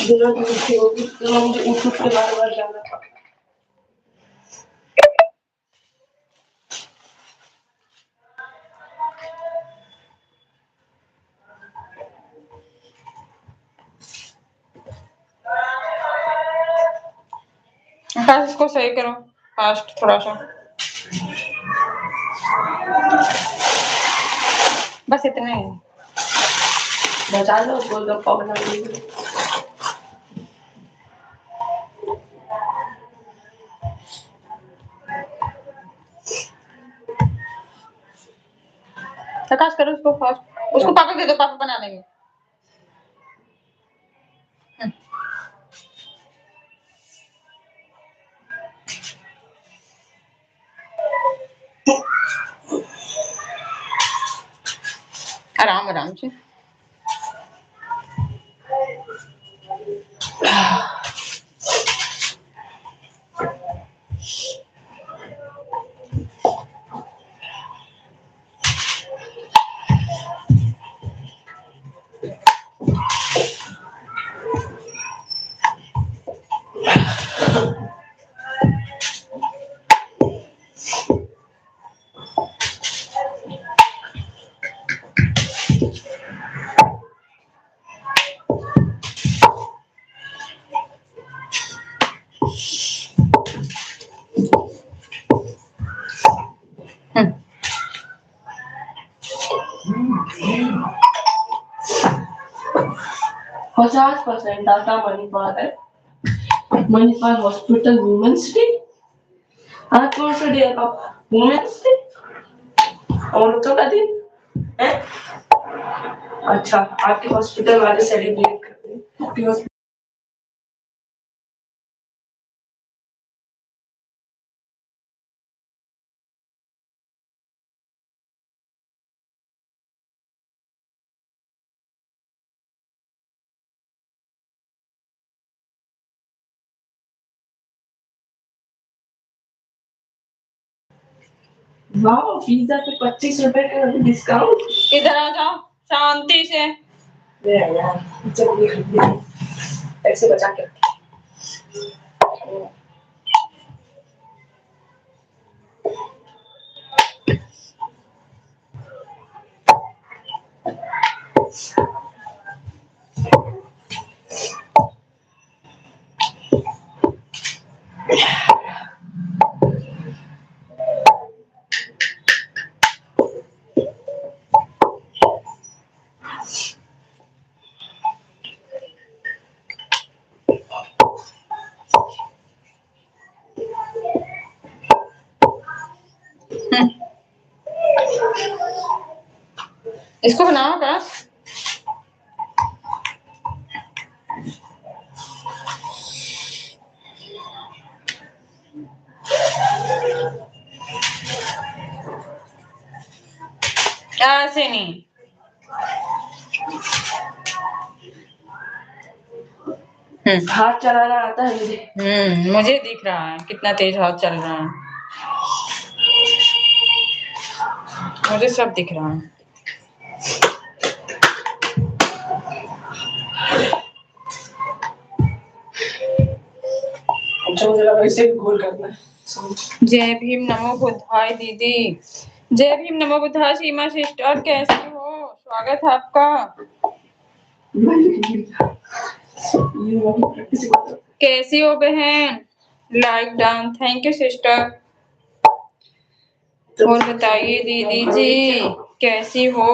जरूरत नहीं होगी तो मुझे उठ के बार बार जाना था। बस इसको सही करो फास्ट थोड़ा सा, बस इतना ही। बचा लो गोलगप्पा बना लीजिए। प्रकाश करो उसको फास्ट, उसको पापा दे दो, पापा बना देंगे। आराम आराम से। हम्म, 50% डाटा मणिपाल है। मणिपाल हॉस्पिटल वुमेन्स डे, आज कौन सा डे है पापा? वुमेन्स डे, औरतों का दिन है। अच्छा, आपके हॉस्पिटल वाले सेलिब्रेट करते हैं। आपके हॉस्पिटल वाह, पिज्जा पे 25 रुपए का डिस्काउंट। इधर आ जाओ शांति से। यार चलिए ऐसे बचा के इसको बनाओ बस। ऐसे नहीं। हाथ चलाना आता है मुझे। मुझे दिख रहा है कितना तेज हाथ चल रहा है, मुझे सब दिख रहा है। मुझे लगा इसे भी गोल करना है। जय भीम नमो बुद्धाय दीदी। जय भीम नमो बुद्धाय सीमा सिस्टर, कैसी हो? स्वागत है आपका। कैसी हो बहन? Like done, thank you sister. और बताइए दीदी जी कैसी हो?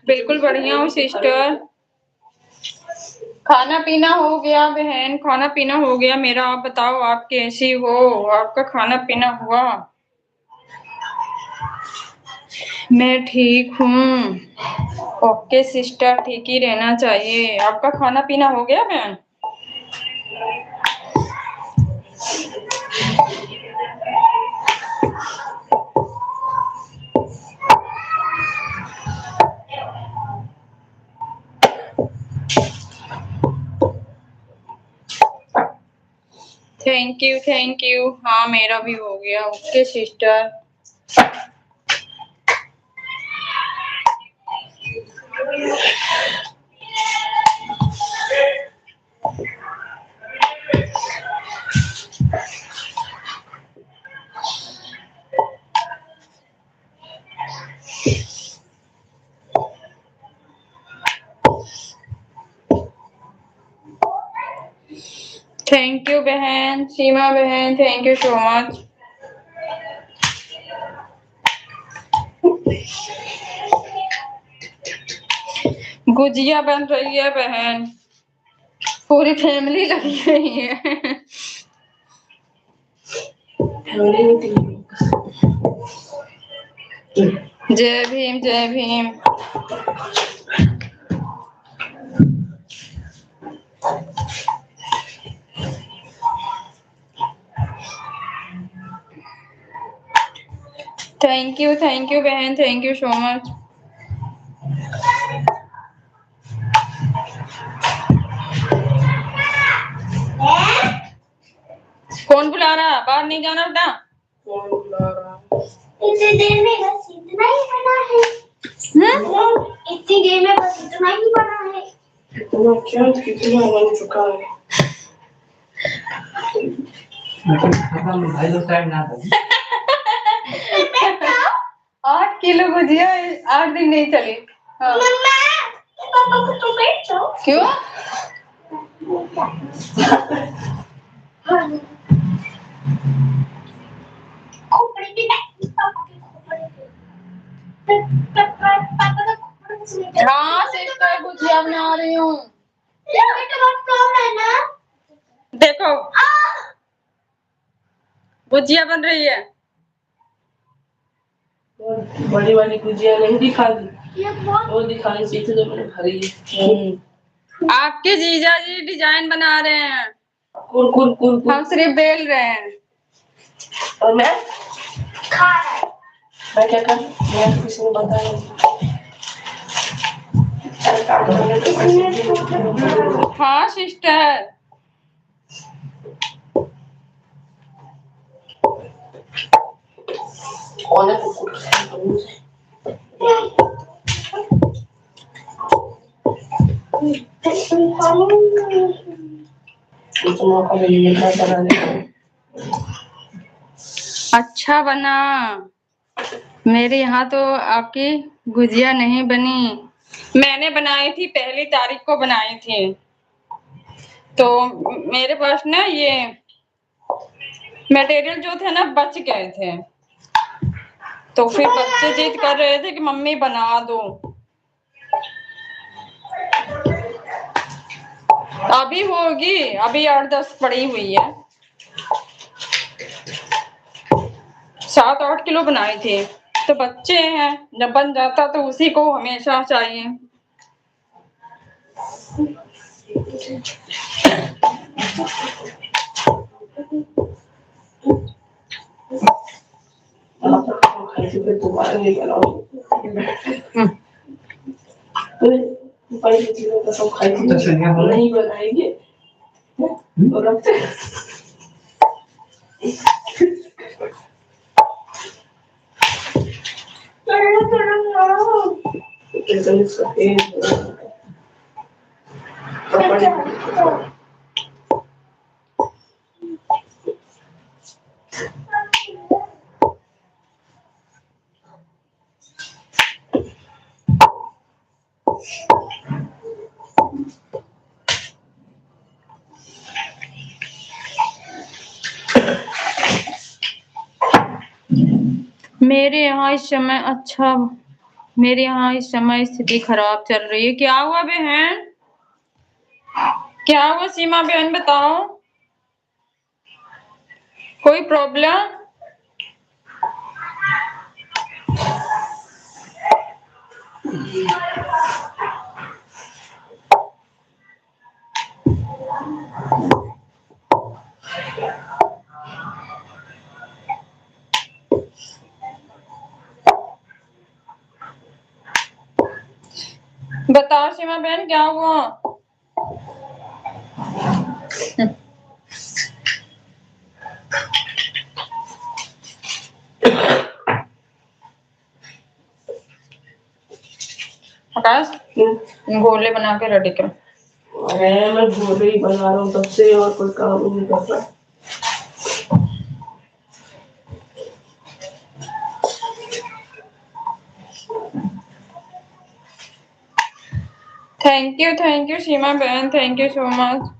बिल्कुल बढ़िया हूँ सिस्टर। खाना पीना हो गया बहन, खाना पीना हो गया मेरा। आप बताओ आप कैसी हो? आपका खाना पीना हुआ? मैं ठीक हूँ। ओके सिस्टर, ठीक ही रहना चाहिए। आपका खाना पीना हो गया बहन? Thank you. हाँ मेरा भी हो गया। Okay sister. थैंक यू बहन, सीमा बहन, thank you so much. Gujiya बन रही है बहन, पूरी फैमिली लगी हुई है। जय भीम जय भीम। थैंक यू बहन, थैंक यू सो मच। कौन बुला रहा? बाहर नहीं जाना बेटा। कौन बुला रहा? इतनी देर में बस इतना ही बना है। इतनी देर में बस इतना ही बना है। इतना क्या? कितना बन चुका है? भाई लोग टाइम ना था। 8 किलो गुजिया 8 दिन नहीं चली। हाँ। मम्मा, पापा को तुम बैठ जाओ। क्यों? खोपड़ी भी नहीं, पापा के खोपड़ी पे। पापा का खोपड़ी से। हाँ सिस्टर, गुजिया बना रही हूँ। ये तो बहुत प्रॉब्लम है ना। देखो गुजिया बन रही है। बड़ी वाली गुजिया नहीं दिखा दी, ये बहुत वो दिखाने सीखे तो मैंने भरी है। आपके जीजा जी डिजाइन बना रहे हैं, कुर कुर कुर कुर। हम सिर्फ बेल रहे हैं। और मैं खा रहा है। मैं क्या कर, मैं किसी ने बताया नहीं। हाँ सिस्टर। कौन है कुकुर? अच्छा बना। मेरे यहाँ तो आपकी गुजिया नहीं बनी। मैंने बनाई थी, 1 तारीख को बनाई थी। तो मेरे पास ना ये मटेरियल जो थे ना बच गए थे, तो फिर बच्चे जिद कर रहे थे कि मम्मी बना दो। अभी होगी, अभी 8-10 पड़ी हुई है। 7-8 किलो बनाई थी। तो बच्चे हैं, जब बन जाता तो उसी को हमेशा चाहिए। दोबारा नहीं बनाऊंगी। पहले चीजों का सब खाई थी, नहीं बनाएंगे तो रखते मेरे यहाँ इस समय मेरे यहाँ इस समय स्थिति खराब चल रही है। क्या हुआ बहन? क्या हुआ सीमा बहन, बताओ, कोई प्रॉब्लम? बताओ सीमा बहन, क्या हुआ? आकाश, गोले बना के रेडी कर। अरे मैं गोले ही बना रहा हूँ तब से, और कोई काम ही नहीं कर रहा। थैंक यू सीमा बहन, थैंक यू सो मच।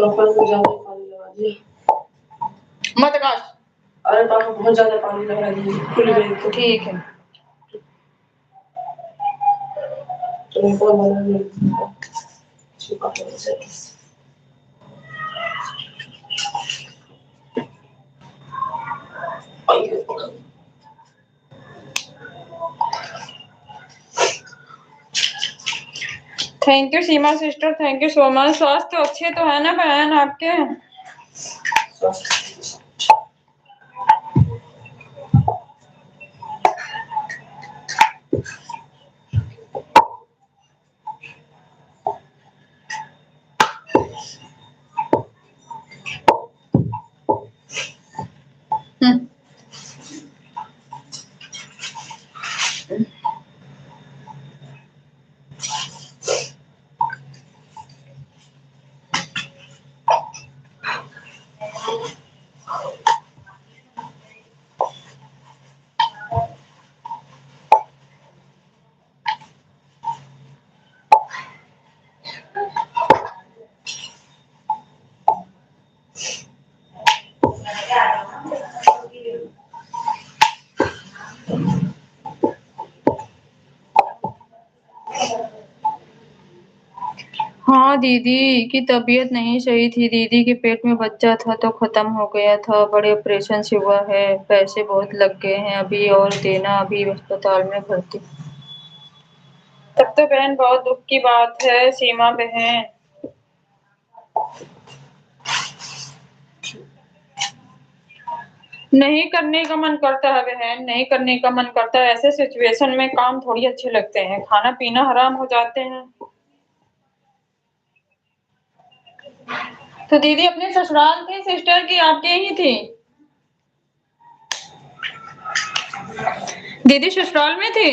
पापा को ज्यादा पानी लगा दिया। मत आकाश। अरे पापा बहुत ज्यादा पानी लगा दिए, खुल गई तो ठीक है। तुमको मना नहीं छुपा के से। Thank you Seema sister, thank you so much. स्वास्थ्य अच्छे तो है ना बहन आपके? हाँ, दीदी की तबीयत नहीं सही थी। दीदी के पेट में बच्चा था तो खत्म हो गया था। बड़े ऑपरेशन से हुआ है, पैसे बहुत लग गए हैं अभी और देना, अभी अस्पताल में भर्ती। तब तो बहन बहुत दुख की बात है सीमा बहन। नहीं करने का मन करता है बहन, नहीं करने का मन करता है। ऐसे सिचुएशन में काम थोड़ी अच्छे लगते हैं, खाना पीना हराम हो जाते हैं। तो दीदी अपने ससुराल थी सिस्टर की आपके ही थी? दीदी ससुराल में थी?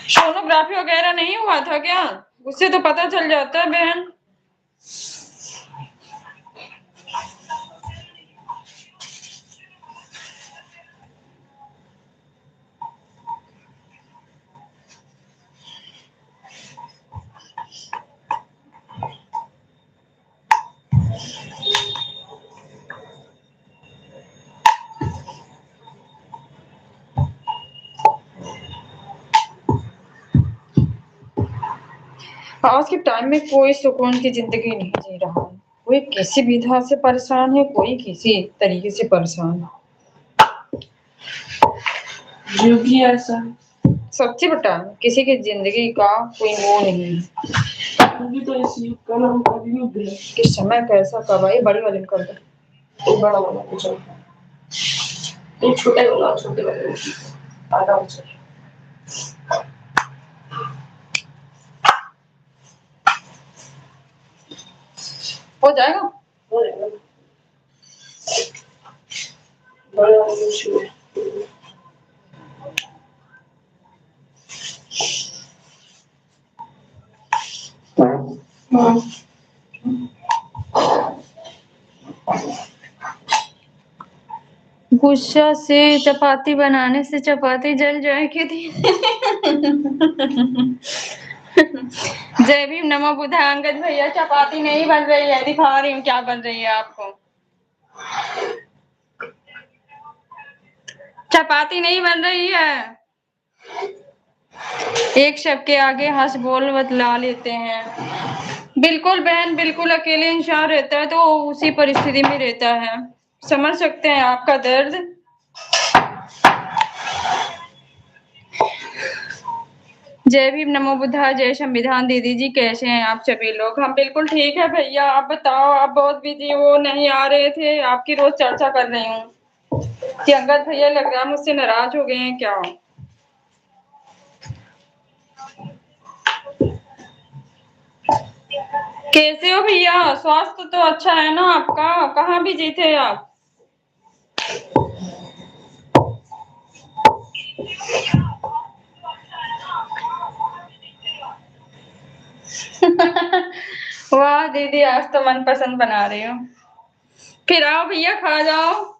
सोनोग्राफी वगैरह नहीं हुआ था क्या? उससे तो पता चल जाता है बहन। आज के टाइम में कोई सुकून की जिंदगी नहीं जी रहा है। कोई किसी विधा से परेशान है, कोई किसी तरीके से परेशान है। जो भी ऐसा है, सच्ची बता, किसी की जिंदगी का कोई वो नहीं है। तू भी तो इस युग का नाम कलयुग है। किस समय कैसा कब आए, बड़ी वाली कर दो। तू बड़ा वाला कुछ तू छोटे वाला, छोटे वाले आराम से। हो जाएगा। हो जाएगा। बड़े वाले शुरू। गुस्सा से चपाती बनाने से चपाती जल जाए कि जय भीम नमो बुद्धा। अंगद भैया चपाती नहीं बन रही है, दिखा रही हूँ क्या बन रही है आपको। चपाती नहीं बन रही है। एक शब्द के आगे हंस बोल बतला लेते हैं। बिल्कुल बहन, बिल्कुल अकेले इंसान रहता है तो उसी परिस्थिति में रहता है। समझ सकते हैं आपका दर्द। जय भीम नमो बुद्धा, जय संविधान। दीदी जी कैसे हैं आप सभी लोग? हम बिल्कुल ठीक है भैया, आप बताओ। आप बहुत बिजी हो, नहीं आ रहे थे। आपकी रोज चर्चा कर रही हूँ कि अंगद भैया लग रहा है मुझसे नाराज हो गए हैं क्या। कैसे हो भैया? स्वास्थ्य तो अच्छा है ना आपका? कहाँ बिजी थे आप? वाह दीदी, आज तो मन पसंद बना रही हो। फिर आओ भैया, खा जाओ।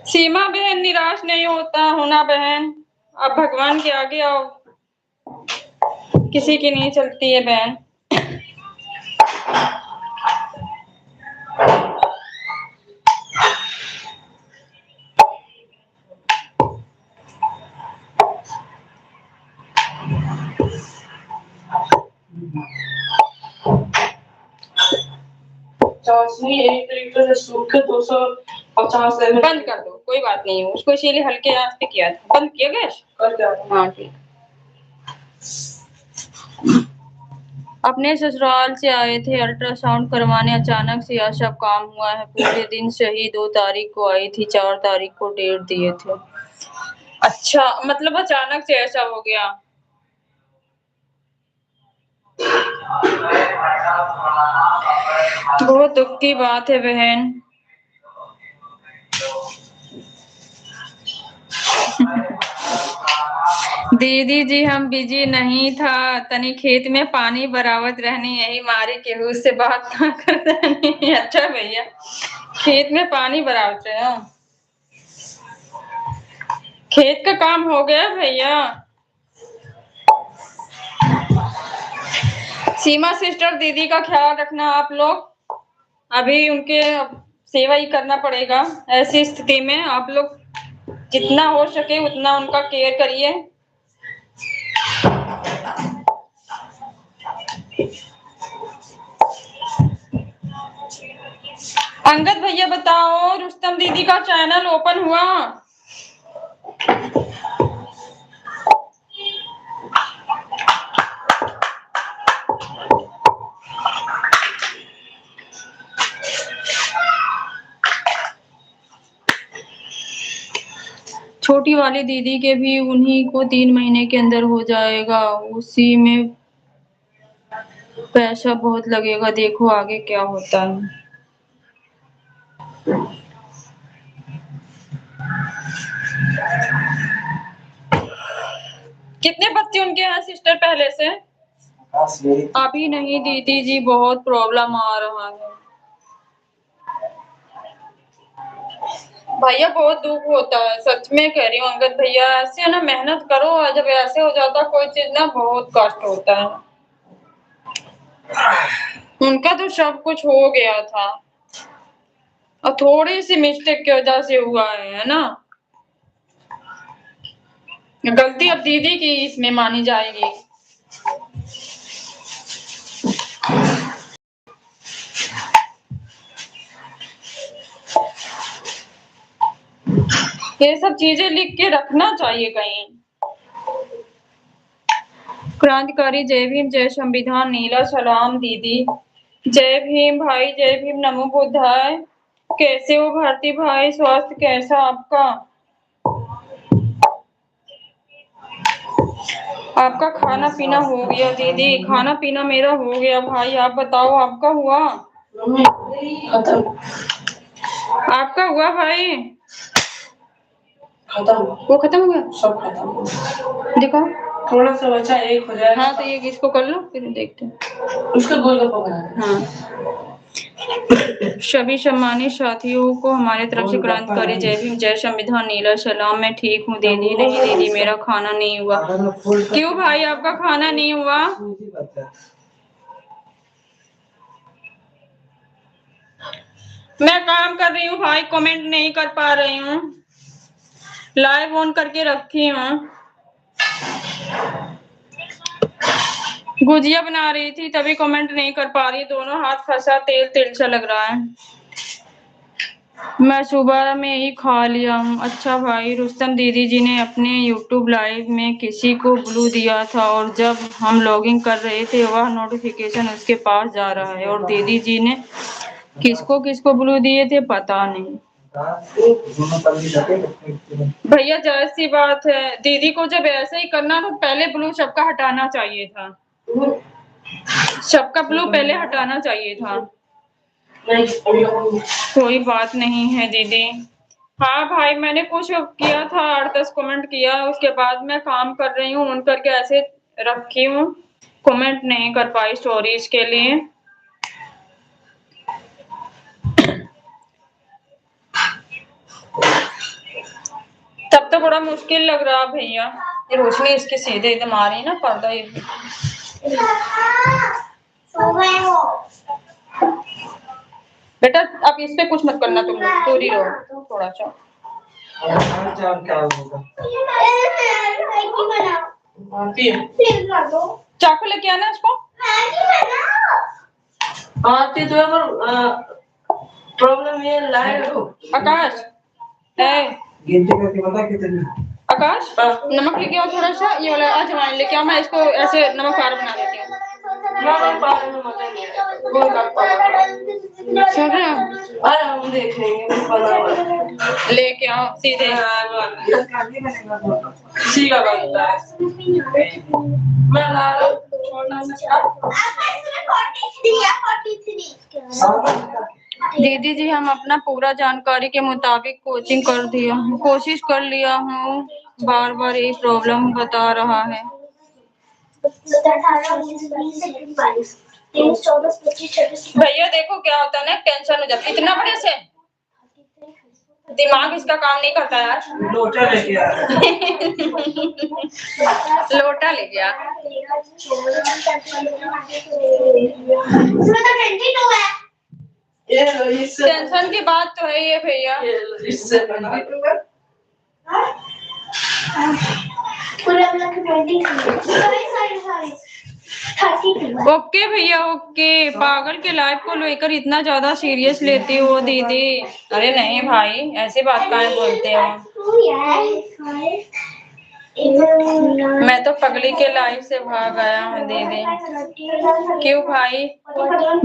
सीमा बहन, निराश नहीं होता होना बहन। अब भगवान के आगे आओ, किसी की नहीं चलती है बहन। चाशनी 1 लीटर सूखे 250 ml। बंद कर दो, कोई बात नहीं है। उसको इसीलिए हल्के आंच पे किया था। बंद किया गैस? कर क्या? हाँ ठीक। अपने ससुराल से आए थे अल्ट्रासाउंड करवाने, अचानक से यह सब काम हुआ है। पूरे दिन सही 2 तारीख को आई थी, 4 तारीख को डेट दिए थे। अच्छा, मतलब अचानक से ऐसा हो गया। बहुत दुख की बात है बहन। दीदी जी हम बिजी नहीं था, तनी खेत में पानी बरावत रहनी, यही मारे केहू से बात ना कर रहनी। अच्छा भैया, खेत में पानी बरावत रहे हो? खेत का काम हो गया भैया? सीमा सिस्टर, दीदी का ख्याल रखना आप लोग। अभी उनके सेवा ही करना पड़ेगा। ऐसी स्थिति में आप लोग जितना हो सके उतना उनका केयर करिए। अंगद भैया बताओ, रुस्तम दीदी का चैनल ओपन हुआ? छोटी वाली दीदी के भी उन्हीं को 3 महीने के अंदर हो जाएगा। उसी में पैसा बहुत लगेगा, देखो आगे क्या होता है। कितने बच्चे उनके हैं सिस्टर पहले से? अभी नहीं दीदी जी, बहुत प्रॉब्लम आ रहा है। भैया बहुत दुख होता है, सच में कह रही हूँ अंगद भैया, ऐसे ना मेहनत करो और जब ऐसे हो जाता कोई चीज ना बहुत कष्ट होता है। उनका तो सब कुछ हो गया था और थोड़ी सी मिस्टेक की वजह से हुआ है ना। गलती अब दीदी की इसमें मानी जाएगी। ये सब चीजें लिख के रखना चाहिए कहीं। क्रांतिकारी जय भीम, जय संविधान, नीला सलाम दीदी, जय भीम भाई, जय भीम, नमो बुद्धाय। कैसे हो भारती भाई, स्वास्थ्य कैसा आपका? आपका खाना पीना हो गया दीदी? खाना पीना मेरा हो गया भाई, आप बताओ आपका हुआ? खत्म। आपका हुआ भाई? खत्म। वो खत्म हो गया, सब खत्म हो गया। देखो थोड़ा सा बचा, एक हो जाएगा। हाँ तो ये इसको कर लो फिर देखते हैं। उसका गोलगप्पा बना। हाँ, सभी सम्मानित साथियों को हमारे तरफ से क्रांतिकारी जय भीम, जय संविधान, नीला सलाम। मैं ठीक हूँ दीदी। नहीं दीदी मेरा खाना नहीं हुआ। क्यों भाई आपका खाना नहीं हुआ? मैं काम कर रही हूँ भाई, कमेंट नहीं कर पा रही हूँ, लाइव ऑन करके रखी हूँ। गुजिया बना रही थी तभी कमेंट नहीं कर पा रही, दोनों हाथ फंसा, तेल तेल सा लग रहा है। मैं सुबह में ही खा लिया हूँ। अच्छा भाई, रुस्तम दीदी जी ने अपने YouTube लाइव में किसी को ब्लू दिया था और जब हम लॉगिंग कर रहे थे वह नोटिफिकेशन उसके पास जा रहा है और दीदी जी ने किसको किसको ब्लू दिए थे पता नहीं। भैया जायज सी बात है, दीदी को जब ऐसे ही करना तो पहले ब्लू सबका हटाना चाहिए था, सबका ब्लू पहले हटाना चाहिए था। कोई बात नहीं है दीदी। हाँ भाई, मैंने कुछ किया था, 8-10 कमेंट किया, उसके बाद मैं काम कर रही हूँ, उन करके ऐसे रखी हूँ, कमेंट नहीं कर पाई स्टोरीज के लिए। तब तो बड़ा मुश्किल लग रहा भैया, ये रोशनी इसके सीधे एकदम आ रही है ना, पर्दा ये बेटा अब इस पे कुछ मत करना, तुम लोग दूर ही रहो थोड़ा सा। चाकू लेके आना इसको। आती तो है पर प्रॉब्लम ये लाइट। आकाश आकाश नमक लेके आओ थोड़ा सा, ये वाला अजवाइन लेके आओ, मैं इसको ऐसे नमक पार बना देती हूँ। सुन रहे हो? अरे हम देख लेंगे, लेके आओ सीधे। सीधा बनता है। मैं ला रहा हूँ। दीदी जी हम अपना पूरा जानकारी के मुताबिक कोचिंग कर दिया हूँ, कोशिश कर लिया हूँ, बार बार यही प्रॉब्लम बता रहा है। भैया देखो क्या होता है ना, टेंशन हो जाती, इतना बड़े से दिमाग इसका काम नहीं करता यार। लोटा लेके आ। लोटा ले गया। टेंशन की बात तो है ये भैया। इससे बना ओके भैया ओके। पागल के लाइफ को लेकर इतना ज्यादा सीरियस लेती हो दीदी? अरे नहीं भाई, ऐसी बात काहे बोलते हो? मैं तो पगली के लाइफ से भाग आया हूँ दीदी। क्यों भाई?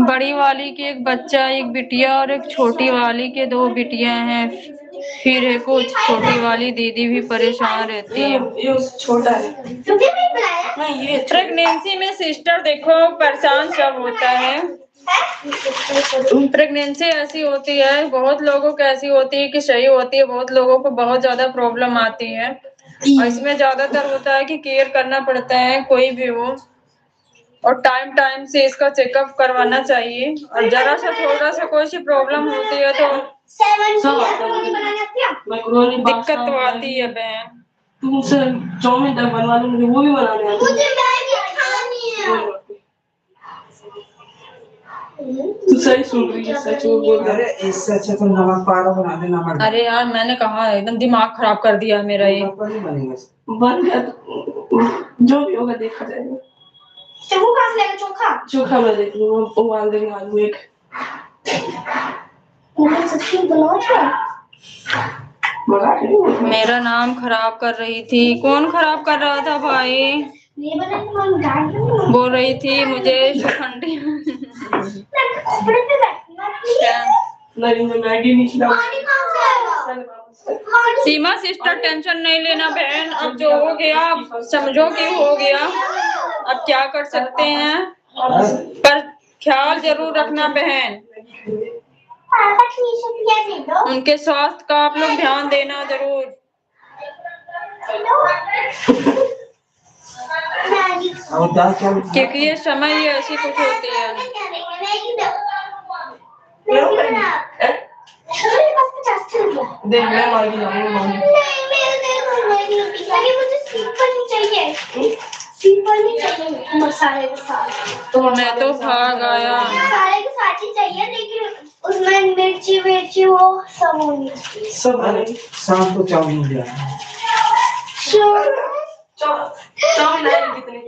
बड़ी वाली के एक बच्चा, एक बिटिया और एक छोटी वाली के 2 बिटियां हैं, फिर है कुछ छोटी वाली दीदी भी परेशान रहती है। ये छोटा है। नहीं ये प्रेगनेंसी में सिस्टर देखो परेशान सब होता है। प्रेगनेंसी ऐसी होती है, बहुत लोगों को ऐसी होती है कि सही होती है, बहुत लोगों को बहुत ज्यादा प्रॉब्लम आती है और इसमें ज्यादातर होता है कि केयर करना पड़ता है कोई भी हो, और टाइम टाइम से इसका चेकअप करवाना चाहिए, और जरा सा थोड़ा सा कोई सी प्रॉब्लम होती है तो 7 सब आता है मैक्रोनी मुझे। बनाने आती है? मैक्रोनी दिक्कत तो आती है बहन। तुमसे चाउमीन तक बनवा लो, मुझे वो भी बनाने आती मुझे मैगी खानी है। है। तू सही सुन रही है, सच में बोल रहा है। अरे इससे अच्छा तो नमक पारा बना दे, नमक अरे यार मैंने कहा एकदम दिमाग खराब कर दिया मेरा ये। नमक पर नहीं बनेगा। बन गया तो जो भी होगा देखा जाएगा। चोखा कहाँ से लाएगा चोखा? चोखा मैं देख लूंगा, उबाल देंगे आलू एक। मुझे सच्ची बनाओ क्या? मंगा के दूंगा। मेरा नाम खराब कर रही थी। कौन खराब कर रहा था भाई? ये बना के हम डाल दूंगा। बोल रही थी मुझे शिखंडी। मैं कपड़े पे बैठी हूँ। नहीं मैं मैगी नहीं खिलाऊंगा। पानी कहाँ से आएगा? पानी सीमा सिस्टर टेंशन नहीं लेना बहन, अब जो हो गया अब समझो कि हो गया, अब क्या कर सकते हैं, पर ख्याल जरूर रखना बहन। पापा टी-शर्ट ये दे दो। उनके स्वास्थ्य का आप लोग ध्यान देना जरूर, मैगी और दाल क्या क्योंकि ये समय ही ऐसी कुछ होती है। मैगी दो। मैगी बना। मेरे पास 50 रुपया। देख मैं मैगी लाऊंगा। नहीं मेरे मैगी नहीं, मुझे सिंपल ही चाहिए। सिंपल ही चाहिए मसाले के साथ। तो मैं तो भाग आया। मसाले के साथ ही चाहिए, लेकिन उसमें मिर्ची वो सब होनी चाहिए। सब बनेगी। शाम को चाउमीन ले आना। चाउमीन आएगी कितनी?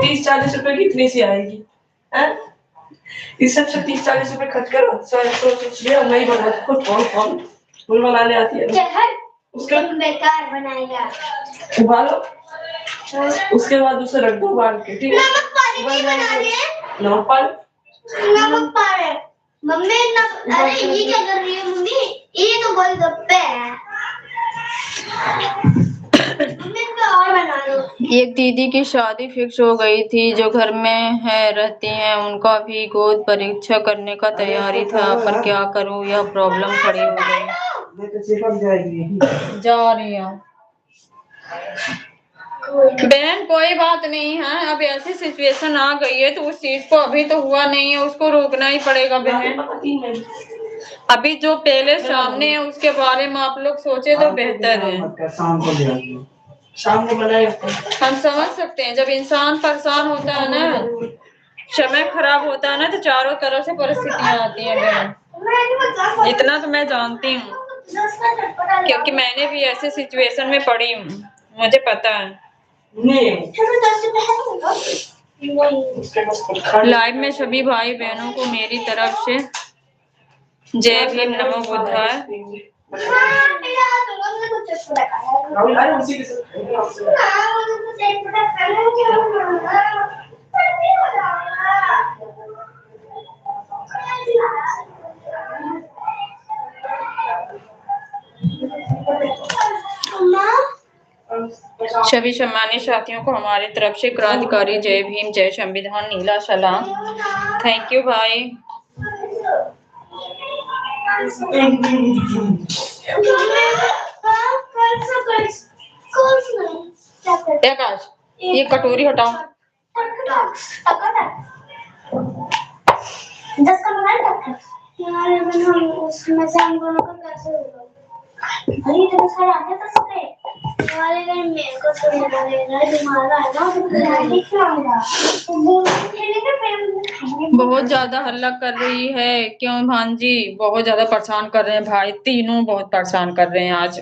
30-40 रुपए की इतनी सी आएगी हैं? इससे अच्छा 30-40 रुपए खर्च करो, सोच लिया नहीं बना खुद कौन बनाने आती है। चल उसके बेकार बनाएगा। उबालो, उसके बाद उसे रख दो उबाल के, ठीक है? नमक पानी नहीं बना रहे। नमक पानी। नमक पानी मम्मी अरे ये क्या कर रही है मम्मी? ये तो गोलगप्पे है। मम्मी तो और बना लो। एक दीदी की शादी फिक्स हो गई थी जो घर में है रहती हैं, उनका भी गोद परीक्षा करने का तैयारी था, पर क्या करूं यह प्रॉब्लम खड़ी हो गई। मैं तो चिपक जाएगी। जा रही हूँ बहन, कोई बात नहीं है, अब ऐसी सिचुएशन आ गई है तो उस चीज को अभी तो हुआ नहीं है, उसको रोकना ही पड़ेगा बहन। अभी जो पहले सामने है उसके बारे में आप लोग सोचे तो बेहतर है। शाम को ले आऊंगा। शाम को बनाएगा। हम समझ सकते हैं जब इंसान परेशान होता है ना, समय खराब होता है ना, तो चारों तरफ से परिस्थितियां आती हैं बहन। इतना तो मैं जानती हूँ क्योंकि मैंने भी ऐसे सिचुएशन में पड़ी हूँ, मुझे पता है। लाइव में सभी भाई बहनों को मेरी तरफ से जय भीम, नमो बुद्धाय। सभी सम्मानित साथियों को हमारी तरफ से क्रांतिकारी जय भीम, जय संविधान, नीला सलाम। थैंक यू भाई। आकाश ये कटोरी हटाओ। 10 का मोबाइल रखा यार, उसमें से हम दोनों का कैसे होगा? अरे इतने सारे आते तो सबके वाले घर मेरे को तो मिलेगा, तुम्हारा है ना, तो नहीं खाऊंगा तो वो खेलने के फिर बहुत ज्यादा हल्ला कर रही है, क्यों भांजी? बहुत ज्यादा परेशान कर रहे हैं भाई, तीनों बहुत परेशान कर रहे हैं आज।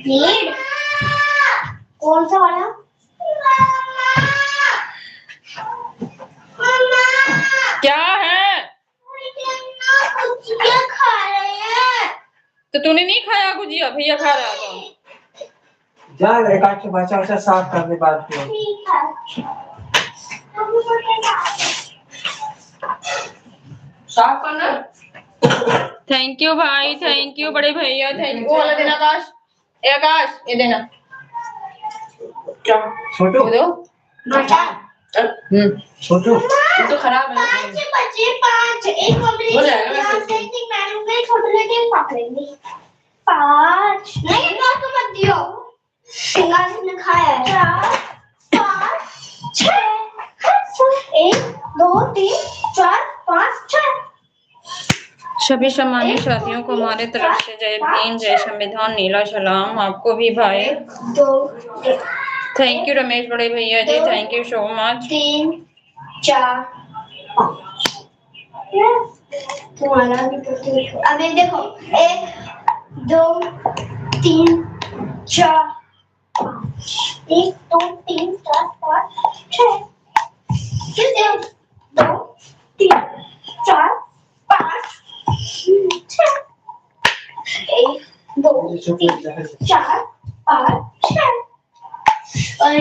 ब्लेड कौन सा वाला? क्या है? गुजिया खा रहे हैं। तो तूने नहीं खाया गुजिया? भैया खा रहा था। जा एक आठ के बचा बचा साफ कर दे बाद में। ठीक है। साफ करना। थैंक यू भाई, थैंक यू बड़े भैया, थैंक यू। वो वाला देना आकाश, ए आकाश ये देना। क्या छोटू वो दो। छोटू ये तो खराब है। 5 बचे 5 एक हो जाएगा वैसे। मैं छोटे लेके पकड़ेंगे 5 नहीं बात तो मत दियो। सिंगार ने खाया है 4 5 6 1 2 3 4 5 6। सभी सम्मानित साथियों को हमारे तरफ से जय भीम, जय संविधान, नीला सलाम। आपको भी भाई। 2 थैंक यू रमेश बड़े भैया जी, थैंक यू सो मच। 3 4 5। तुम्हारा भी तो ठीक है। अभी देखो 1 2 3 4 5। 1 2 3 4 5 6। कितने? 2 3 4 5 6। 1 2 3 4 5 6। और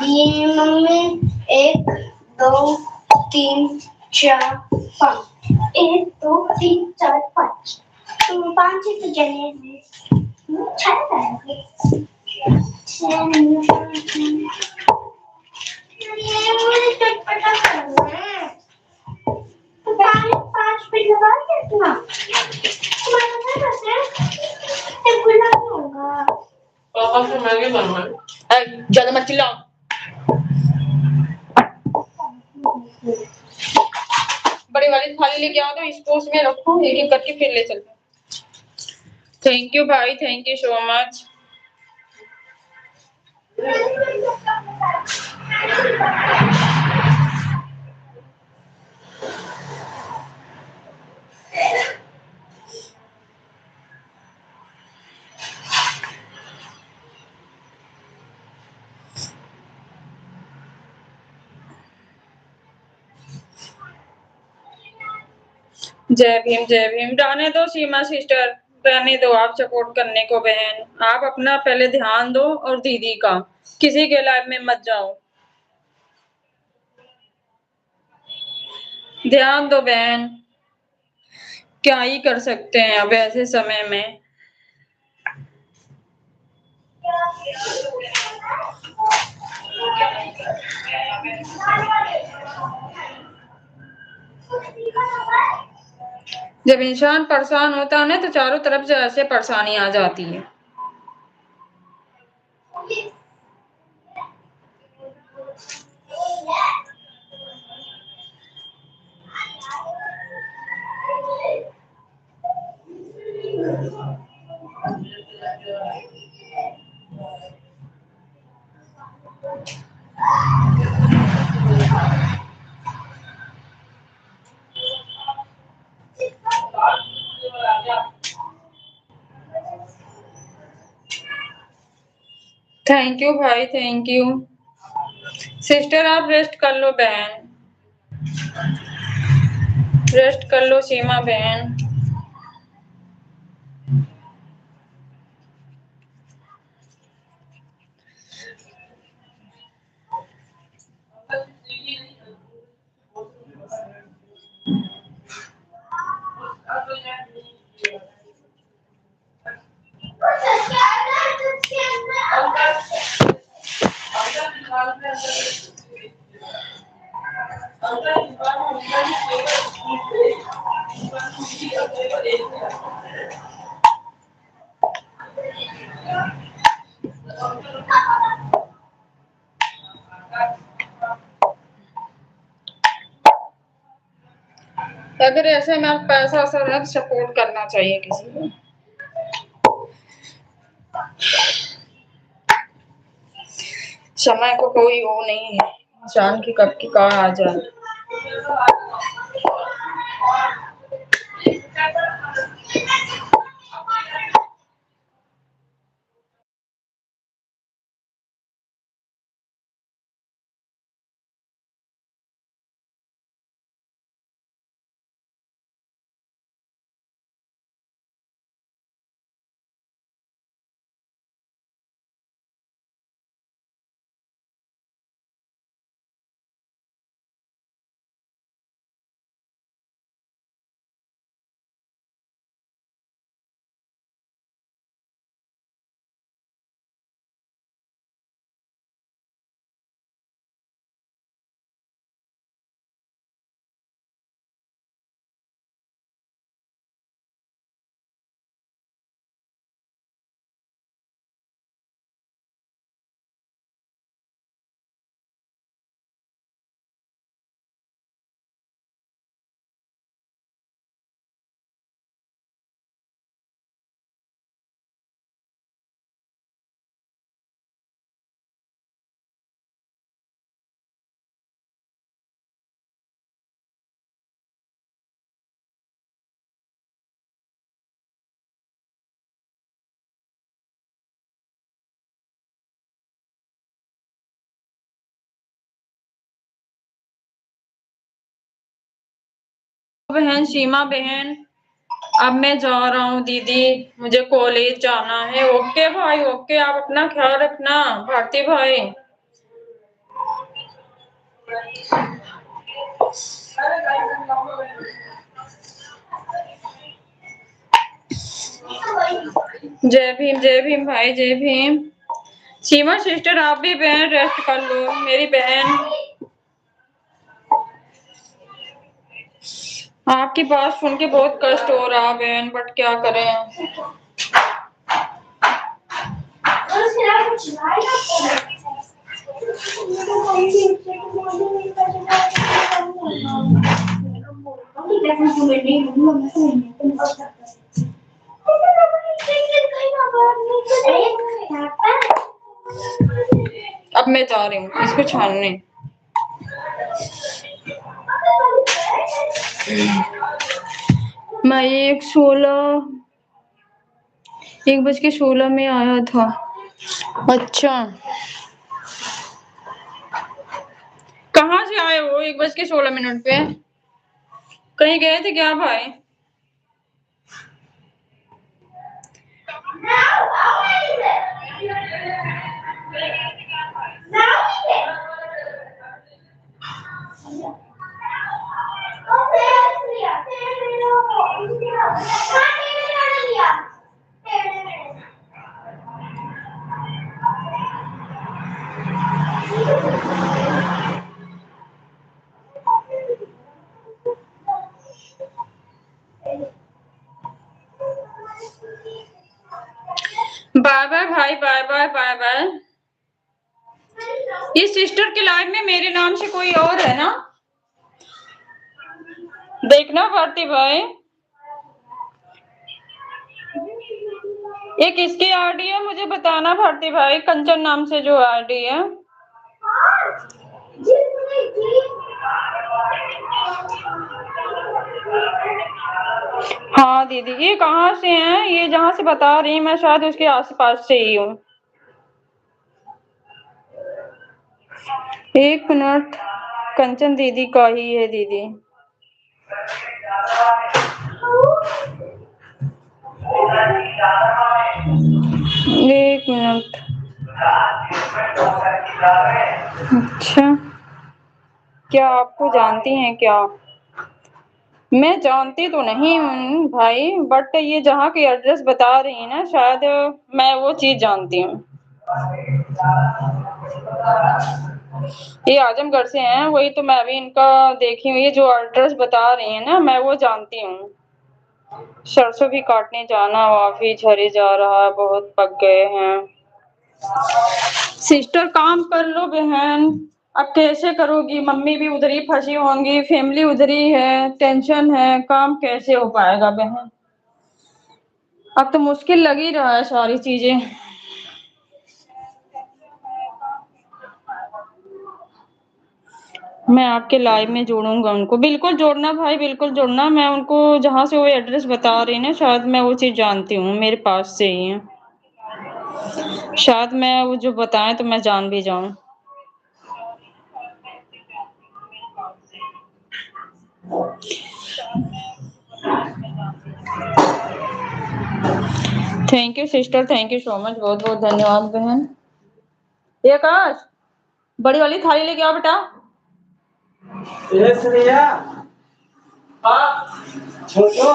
ये मम्मी 1 2 3 4 5। 1 2 3 4 5। 5 ही तो जने हैं। 6 ये मुझे चटपटा करना है। 5 मिनट लगा के इतना तुम्हारा कैसे ये गुलाब होगा। पापा से मैगी बनवाई। ज्यादा मत चिल्लाओ। बड़ी वाली थाली लेके आओ तो इसको उसमें रखो, एक एक करके फिर ले चलते। थैंक यू भाई, थैंक यू सो मच। जय भीम, जय भीम। रहने दो सीमा सिस्टर, रहने दो आप सपोर्ट करने को बहन। आप अपना पहले ध्यान दो और दीदी का, किसी के लाइफ में मत जाओ। ध्यान दो बहन, क्या ही कर सकते हैं अब ऐसे समय में। जब इंसान परेशान होता है ना तो चारों तरफ से ऐसे परेशानी आ जाती है। थैंक यू भाई, थैंक यू। सिस्टर आप रेस्ट कर लो बहन, रेस्ट कर लो सीमा बहन। अगर ऐसे में आप पैसा सर सपोर्ट करना चाहिए किसी को। समय को कोई वो नहीं है, इंसान की कब की कहाँ आ जाए। बहन सीमा बहन, अब मैं जा रहा हूँ दीदी, मुझे कॉलेज जाना है। ओके भाई, ओके, आप अपना ख्याल रखना भारती भाई। जय भीम भाई, जय भीम। सीमा सिस्टर आप भी बहन रेस्ट कर लो मेरी बहन, आपकी बात सुन के बहुत कष्ट हो रहा बहन, बट क्या करें। अब मैं जा रही हूँ इसको छानने। मैं 1:16 में आया था। अच्छा, कहाँ से आए हो 1:16 पे? कहीं गए थे क्या भाई? बाय बाय भाई, बाय बाय बाय बाय। इस सिस्टर के लाइफ में मेरे नाम से कोई और है ना? देखना भारती भाई, ये किसकी आईडी है मुझे बताना भारती भाई, कंचन नाम से जो आईडी है। हाँ दीदी, ये कहाँ से हैं? ये जहाँ से बता रही मैं शायद उसके आसपास से ही हूँ। 1 मिनट, कंचन दीदी का ही है दीदी। एक मिनट। अच्छा, क्या आपको जानती हैं क्या? मैं जानती तो नहीं हूँ भाई, बट ये जहाँ की एड्रेस बता रही है ना, शायद मैं वो चीज जानती हूँ। ये आजमगढ़ से हैं, वही तो मैं भी इनका देखी हूँ। ये जो एड्रेस बता रही है ना, मैं वो जानती हूँ। सरसों भी काटने जाना, वाफी झरे जा रहा, बहुत पक गए हैं। सिस्टर काम कर लो बहन, अब कैसे करोगी? मम्मी भी उधर ही फंसी होंगी, फैमिली उधर ही है, टेंशन है, काम कैसे हो पाएगा बहन? अब तो मुश्किल लग ही रहा है सारी चीजें। मैं आपके लाइव में जोड़ूंगा उनको, बिल्कुल जोड़ना भाई, बिल्कुल जोड़ना। मैं उनको जहाँ से वो एड्रेस बता रही ना, शायद मैं वो चीज जानती हूँ, मेरे पास से ही है। शायद मैं वो जो बताएं तो मैं जान भी जाऊं। Thank you sister, thank you so much, बहुत बहुत धन्यवाद बहन। ये आकाश, बड़ी वाली थाली लेके आओ बेटा। ये श्रेया, छोटो,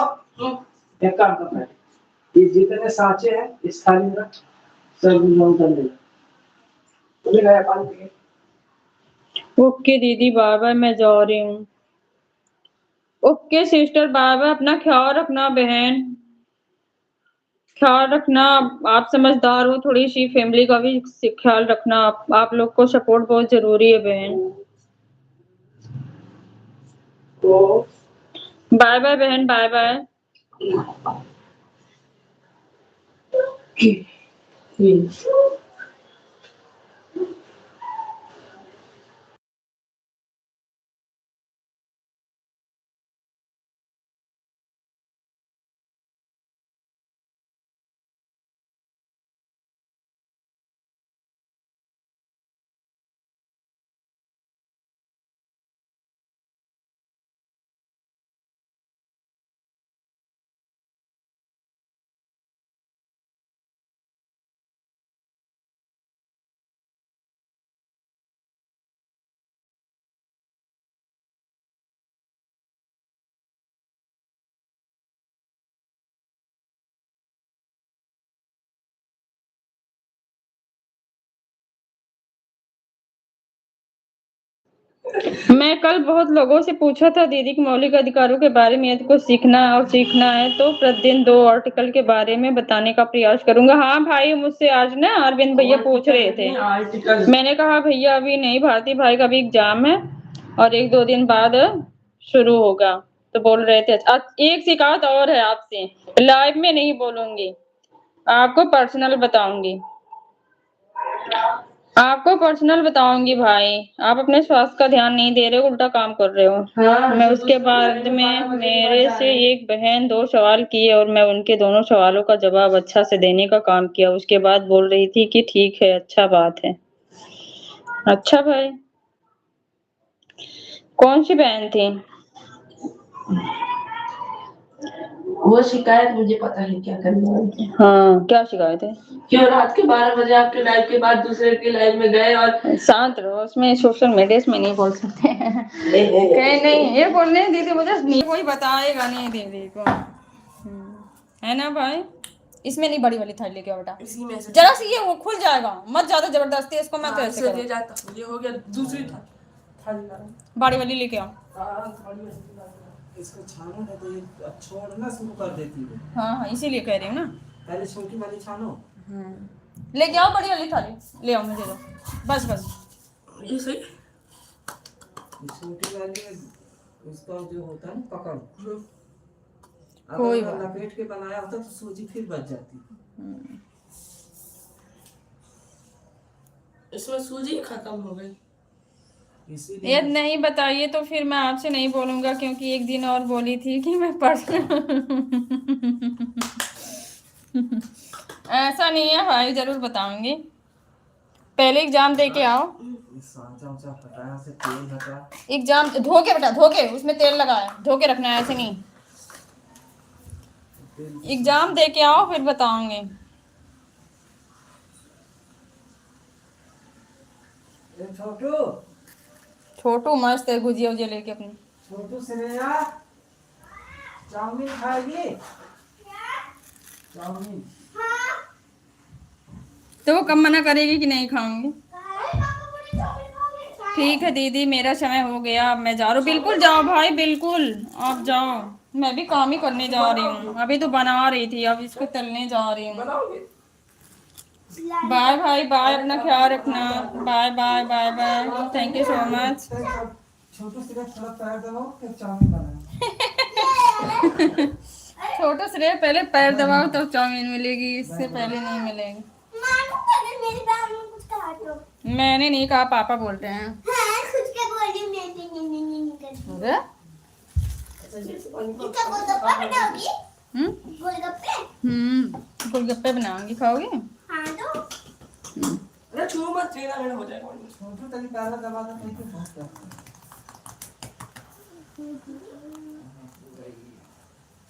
एक काम करना है, ये जितने सांचे हैं इस थाली में सब लोग कर लेना। तुम्हें नया पानी पिए। ओके दीदी, बाय बाय, मैं जा रही हूँ। ओके सिस्टर, बाय बाय, अपना ख्याल रखना बहन, ख्याल रखना। आप समझदार हो, थोड़ी सी फैमिली का भी ख्याल रखना। आप लोग को सपोर्ट बहुत जरूरी है बहन। तो बाय बाय बहन, बाय बाय। मैं कल बहुत लोगों से पूछा था दीदी के मौलिक अधिकारों के बारे में, यदि कुछ सीखना और सीखना है तो प्रतिदिन 2 आर्टिकल के बारे में बताने का प्रयास करूंगा। हाँ भाई, मुझसे आज ना अरविंद भैया पूछ रहे थे। आर्टिकल मैंने कहा भैया अभी नहीं, भारती भाई का भी एग्जाम है और 1-2 दिन बाद शुरू होगा। तो बोल रहे थे एक शिकायत और है आपसे, लाइव में नहीं बोलूंगी, आपको पर्सनल बताऊंगी, आपको पर्सनल बताऊंगी भाई। आप अपने स्वास्थ्य का ध्यान नहीं दे रहे हो, उल्टा काम कर रहे हो। हाँ, मैं सुबह उसके सुबह बाद मेरे में 12 बजे के बाद मेरे जा से रहे हैं। एक बहन 2 सवाल किए और मैं उनके दोनों सवालों का जवाब अच्छा से देने का काम किया। उसके बाद बोल रही थी कि ठीक है, अच्छा बात है। अच्छा भाई, कौन सी बहन थी? वो शिकायत मुझे पता है क्या करनी है। हाँ, क्या शिकायत है? क्यों रात के 12 बजे आपके लाइव के बाद दूसरे की लाइव में गए और शांत रहो, उसमें सोशल मीडिया में नहीं बोल सकते हैं। नहीं, ये बोलने दीदी मुझे नहीं, कोई बताएगा नहीं दीदी को, है ना भाई? इसमें नहीं, बड़ी वाली थाली लेके आओ बेटा। इसी में से जरा सी ये वो खुल जाएगा, मत ज्यादा जबरदस्ती इसको, मैं तो हाँ, ऐसे इसे ले करूँ। जाता हूँ। ये हो गया दूसरी थाली ला रहा हूँ। बड़ी वाली लेके आओ। इसको छानो है तो ये छोड़ना शुरू कर देती है। हाँ हाँ, इसीलिए कह रही हूँ ना। पहले छोटी वाली छानो। लेके आओ बड़ी वाली थाली, ले आओ, मुझे दो, बस बस। ये सही। छोटी वाली उसका जो होता है ना पकड़, कोई अगर बात लपेट के बनाया होता तो सूजी फिर बच जाती। इसमें सूजी खत्म हो गई। इसीलिए ये नहीं बताइए तो फिर मैं आपसे नहीं बोलूंगा, क्योंकि एक दिन और बोली थी कि मैं ऐसा नहीं है भाई, जरूर बताऊंगी। पहले एग्जाम दे के आओ। सांचा ऊंचा हटाया से तेल हटा। एग्जाम धो के बेटा, धो के, उसमें तेल लगा है, धो के रखना है, ऐसे नहीं। एग्जाम दे के आओ फिर बताऊंगी। छोटू, छोटू मस्त है, गुजिया उजिया लेके अपनी। छोटू श्रेया चाउमीन खाएगी? चाउमीन तो वो कब मना करेगी कि नहीं खाऊंगी? ठीक है दीदी, मेरा समय हो गया, अब मैं जा रहा हूँ। बिल्कुल जाओ भाई, बिल्कुल आप जाओ, मैं भी काम ही करने जा रही हूँ। अभी तो बना रही थी, अब इसको तलने जा रही हूँ। बनाओगे? बाय भाई, बाय, अपना ख्याल रखना। Bye bye bye bye, thank you so much. छोटू श्रेया थोड़ा पैर दबाओ फिर चाउमीन बनाओ। छोटू श्रेय पहले पैर दबाओ तो चाउमीन मिलेगी, इससे पहले नहीं मिलेगी। मैंने नहीं कहा, पापा बोलते हैं। अरे? गोलगप्पे बनाऊंगी, खाओगे? अरे छू मत, तेरा मेरा हो जाएगा। छोटू तनी पैर दबा दो नहीं तो बहुत है।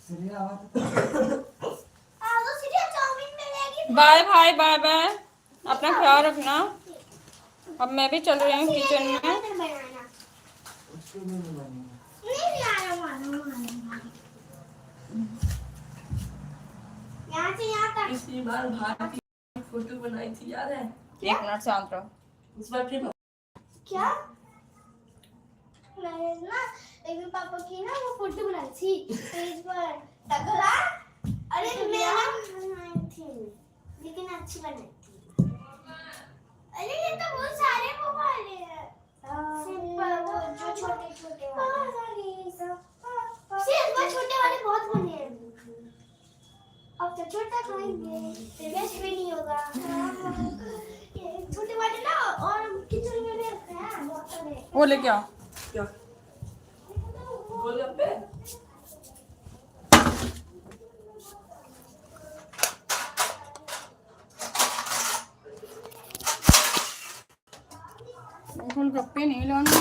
श्रेया बाय भाई, बाय बाय, अपना ख्याल रखना। अब मैं भी चल रही हूँ किचन में। उसके लिए नहीं बनेगा। इसी बार भारती की फोटो बनाई थी, याद है? 1 मिनट शांत रहो। इस बार फिर क्या? मैंने ना एक दिन पापा की ना वो फोटो बनाई थी पेज पर टकला। अरे मैं ना बनाई थी लेकिन अच्छी बनाई थी। अरे ये तो बहुत सारे वो वाले हैं। सिंपल वो जो छोटे छोटे वाले। सिर्फ वो छोटे वाले बहुत बने हैं। अब तो छोटा खाएंगे फिर वेस्ट भी नहीं होगा। ये छोटे वाले ना और किचन में भी रखते हैं बोतल में। वो लेके आओ। क्या गोलगप्पे? गोलगप्पे नहीं लाना।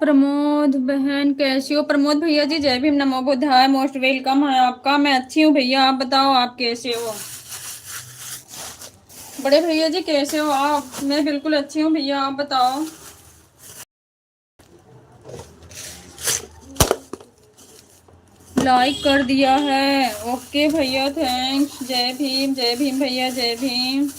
प्रमोद बहन कैसी हो? प्रमोद भैया जी जय भीम, नमो बुद्धाय, मोस्ट वेलकम है आपका। मैं अच्छी हूँ भैया, आप बताओ आप कैसे हो? बड़े भैया जी कैसे हो आप? मैं बिल्कुल अच्छी हूँ भैया, आप बताओ। लाइक कर दिया है, ओके भैया थैंक्स। जय भीम भैया, जय भीम।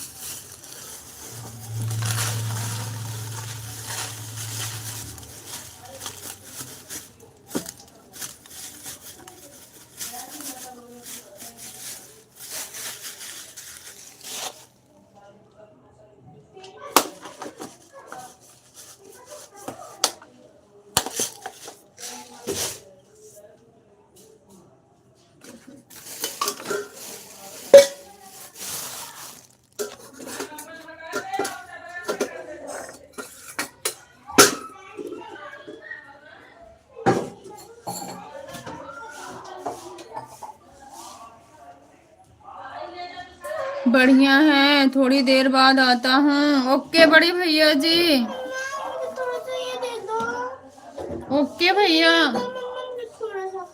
बढ़िया है, थोड़ी देर बाद आता हूँ। ओके बड़ी भैया जी, थोड़ा सा ये दे दो। ओके भैया। थोड़ा सा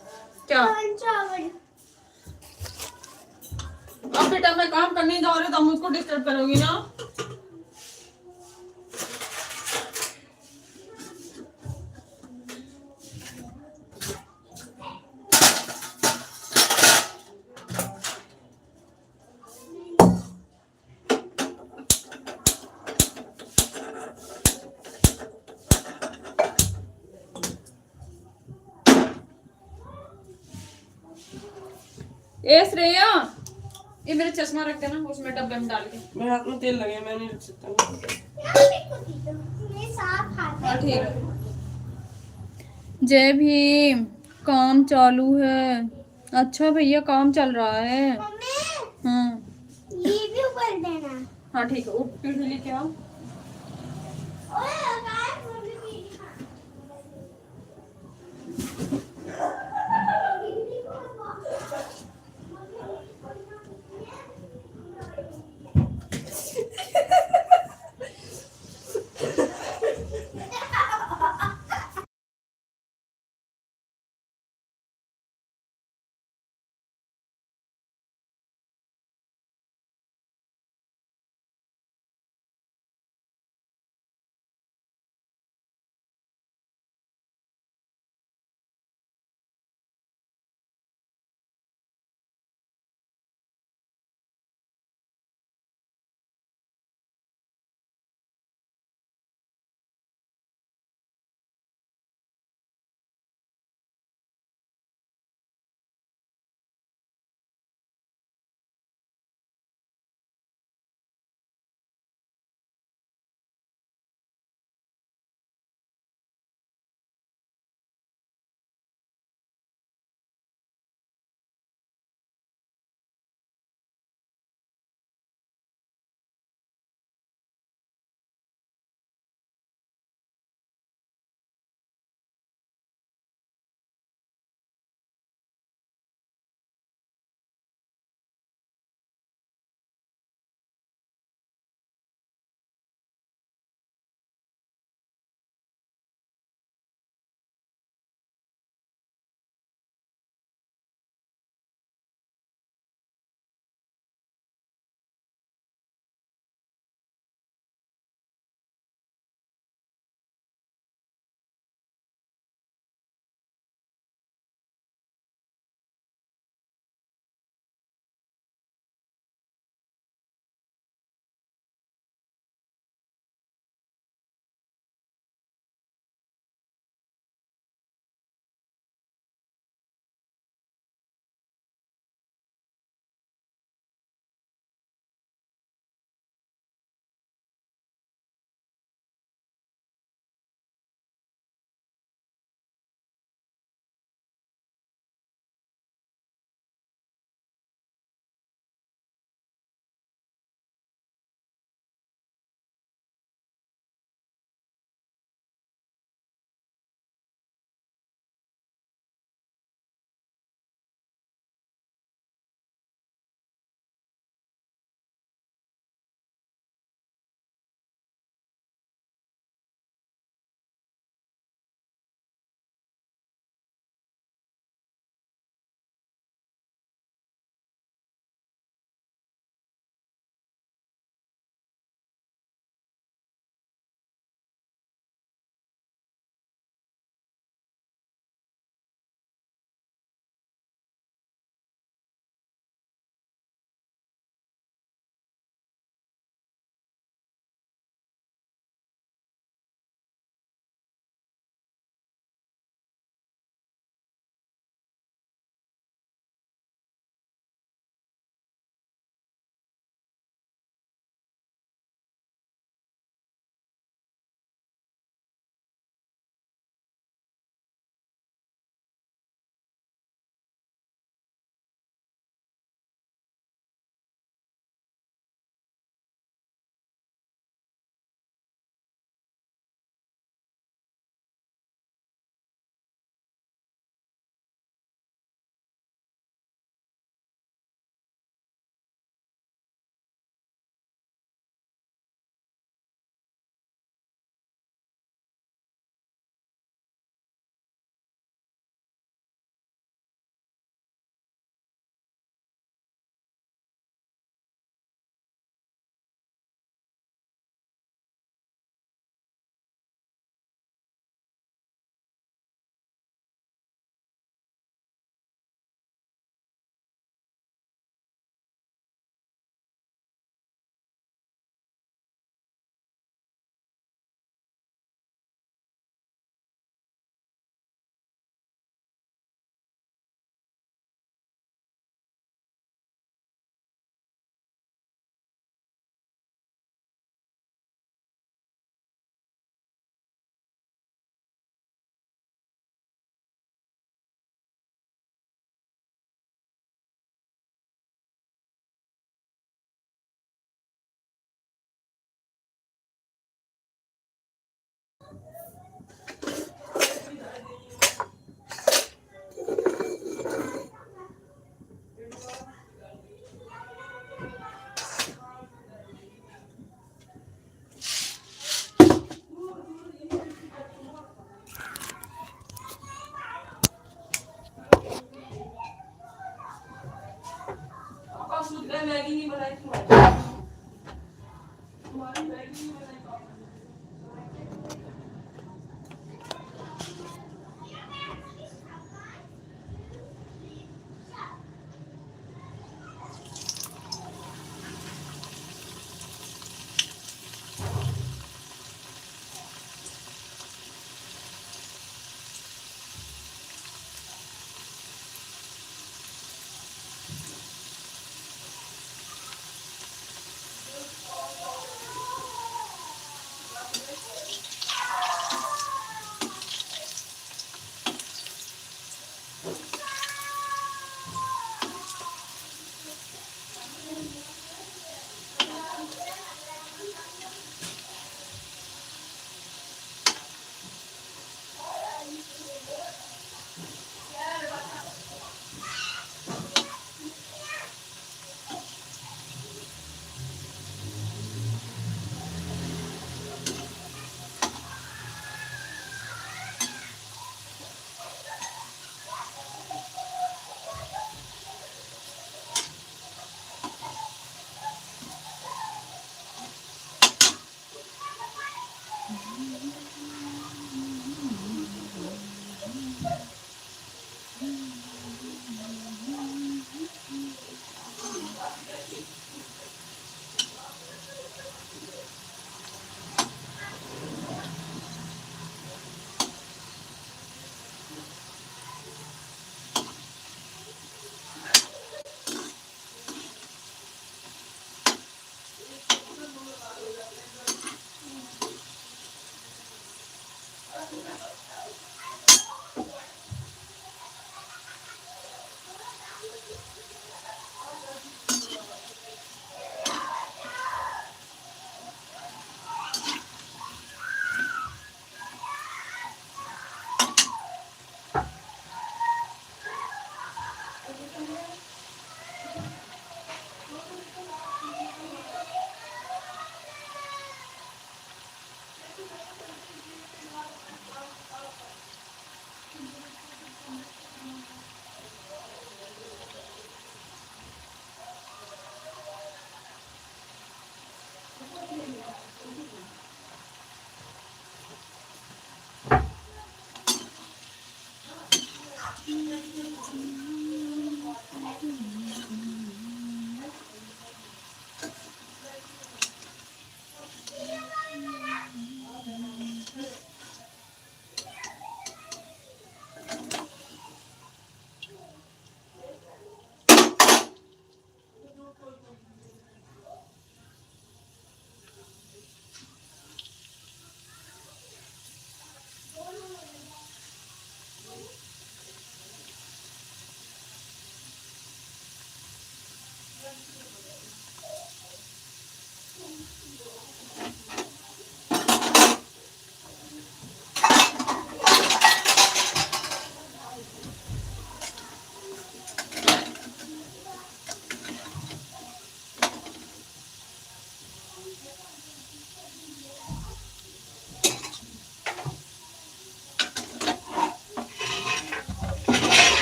क्या? चावल। अब बेटा मैं काम करने जा रही हूँ तो मुझको डिस्टर्ब करोगी ना? ए श्रेया, ये मेरा चश्मा रख देना उसमें डब्बे में डाल के। मेरे हाथ में तेल लगे, मैं नहीं रख सकता। ये साफ हाथ है। हाँ ठीक है। जय भीम, काम चालू है। अच्छा भैया काम चल रहा है। मम्मी हाँ ये भी ऊपर देना। हाँ ठीक है, वो पीढ़ी लेके आओ। ओए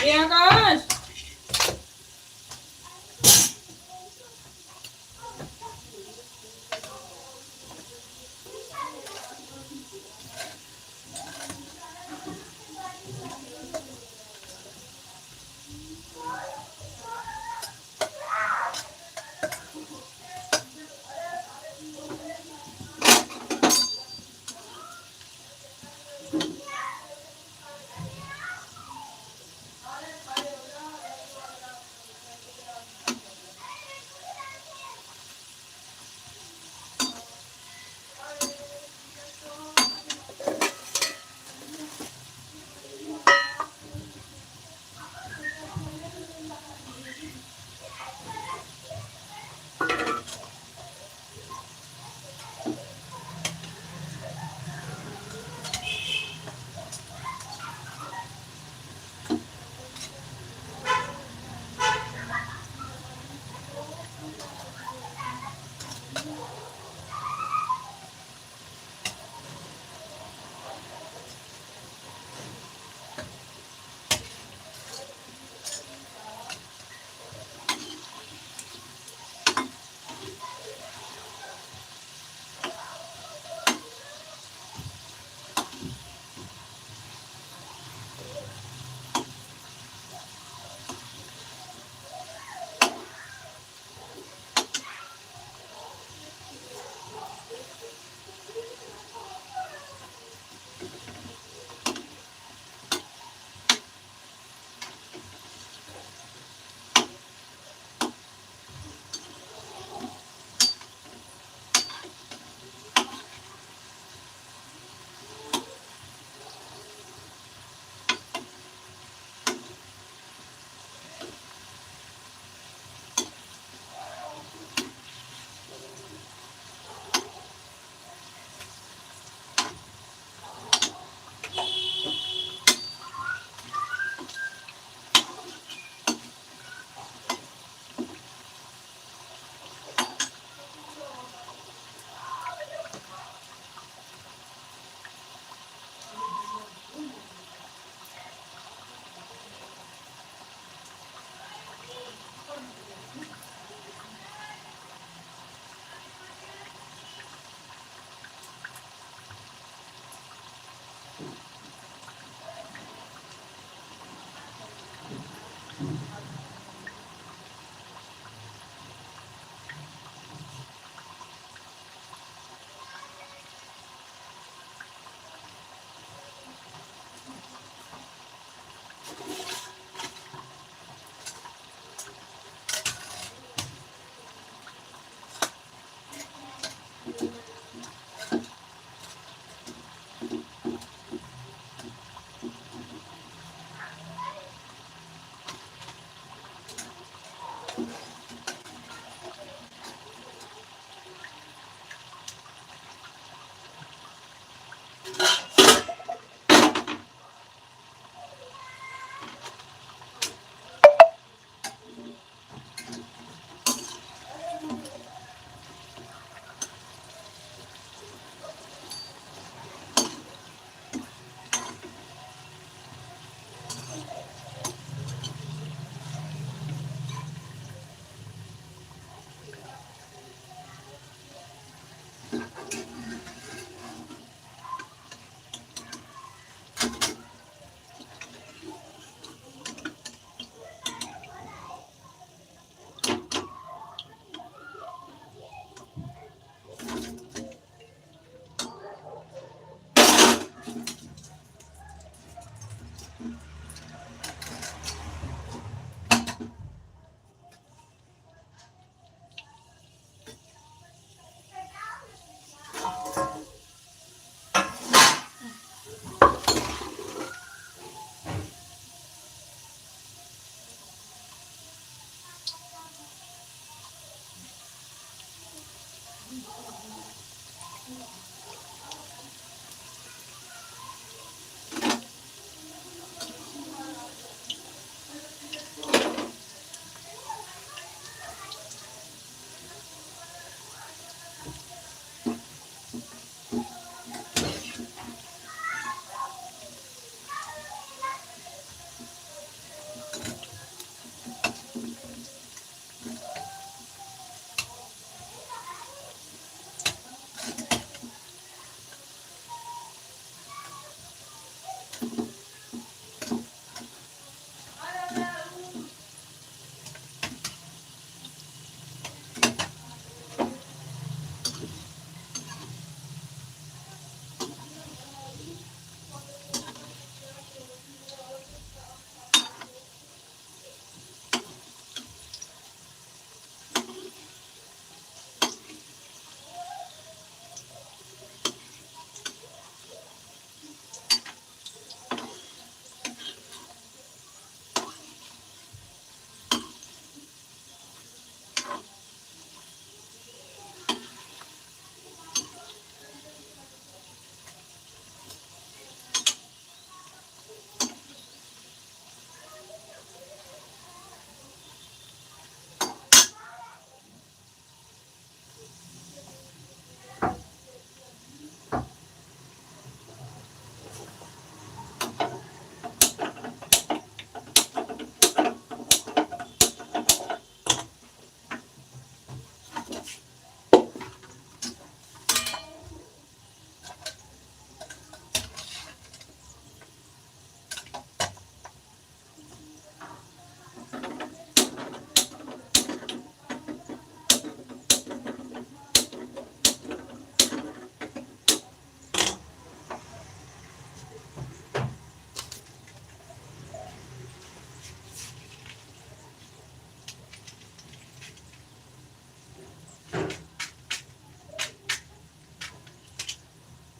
ये आकाश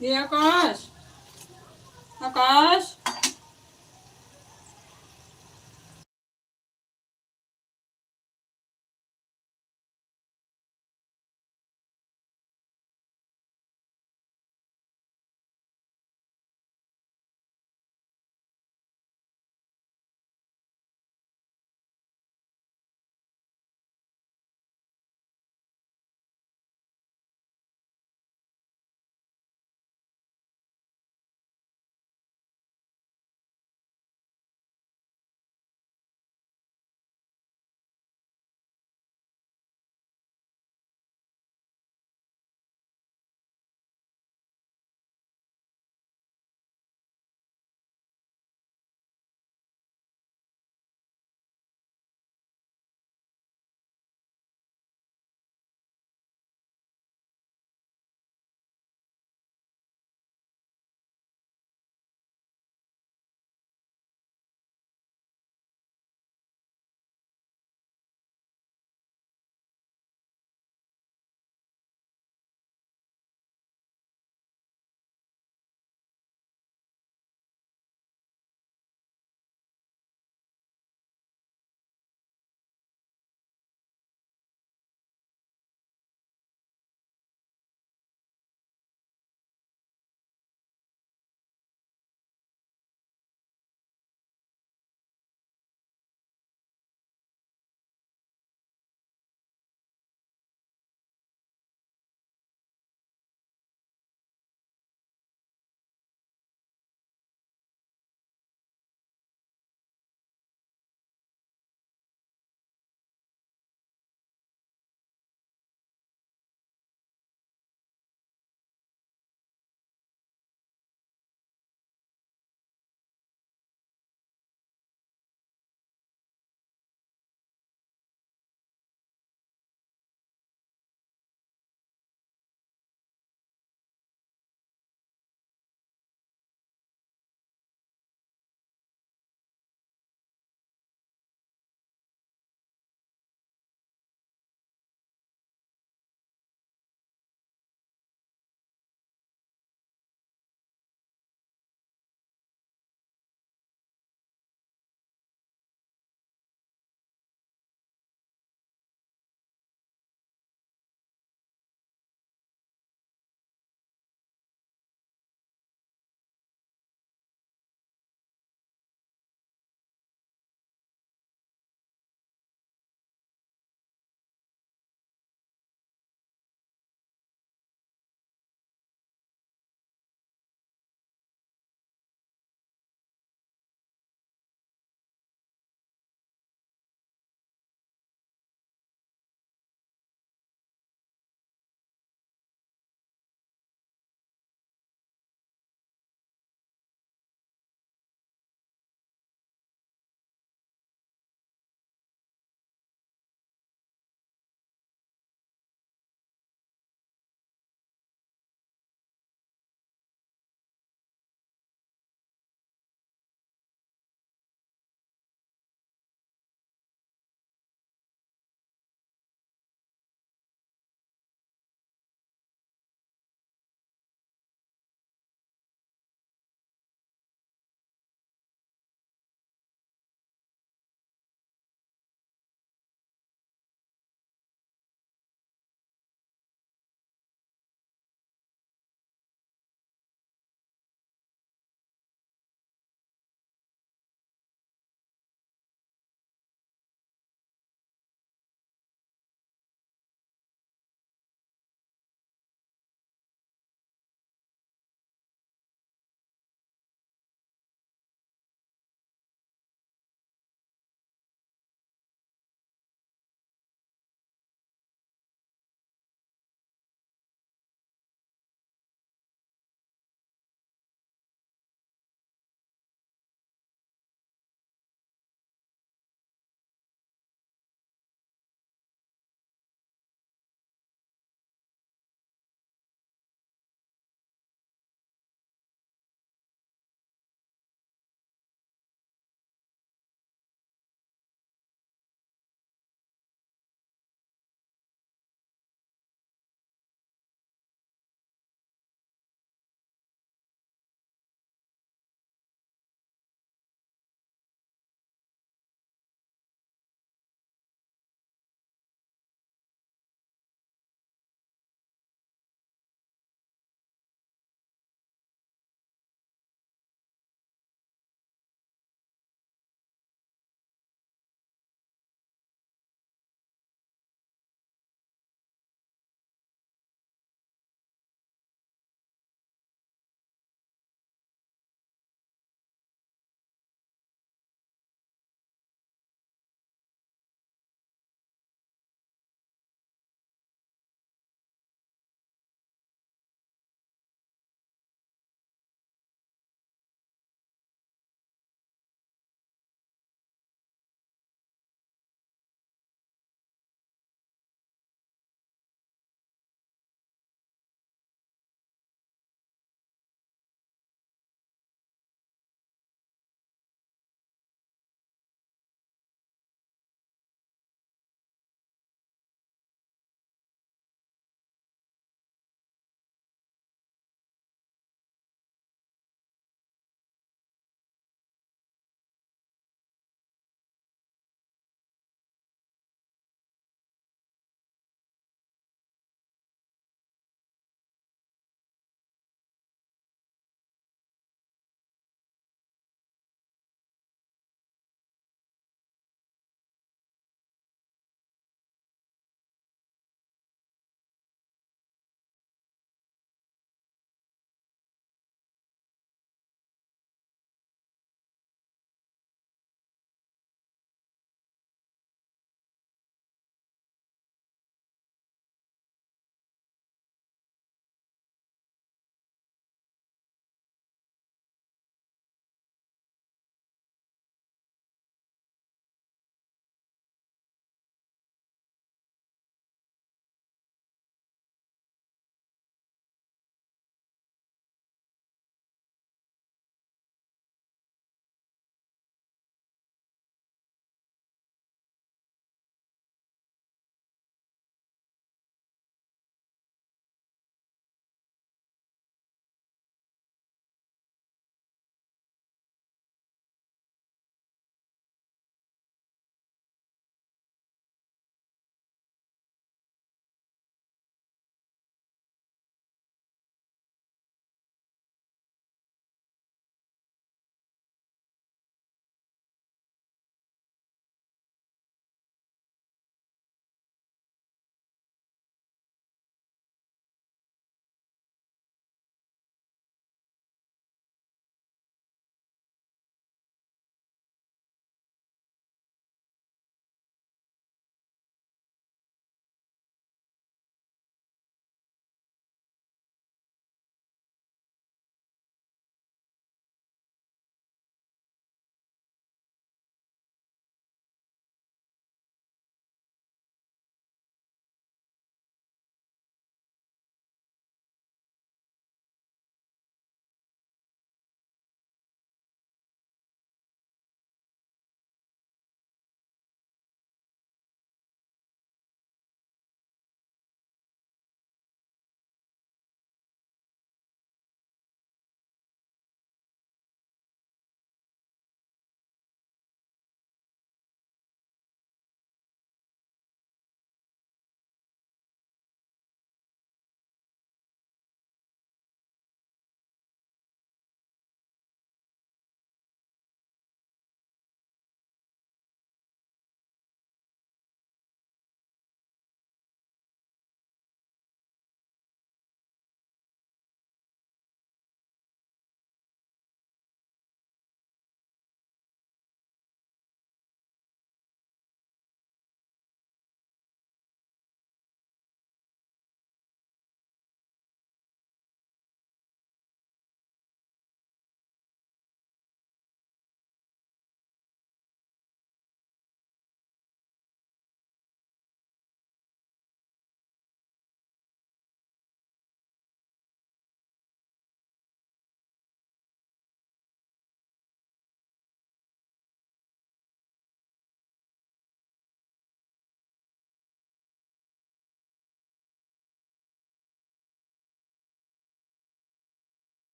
ये आकाश, आकाश।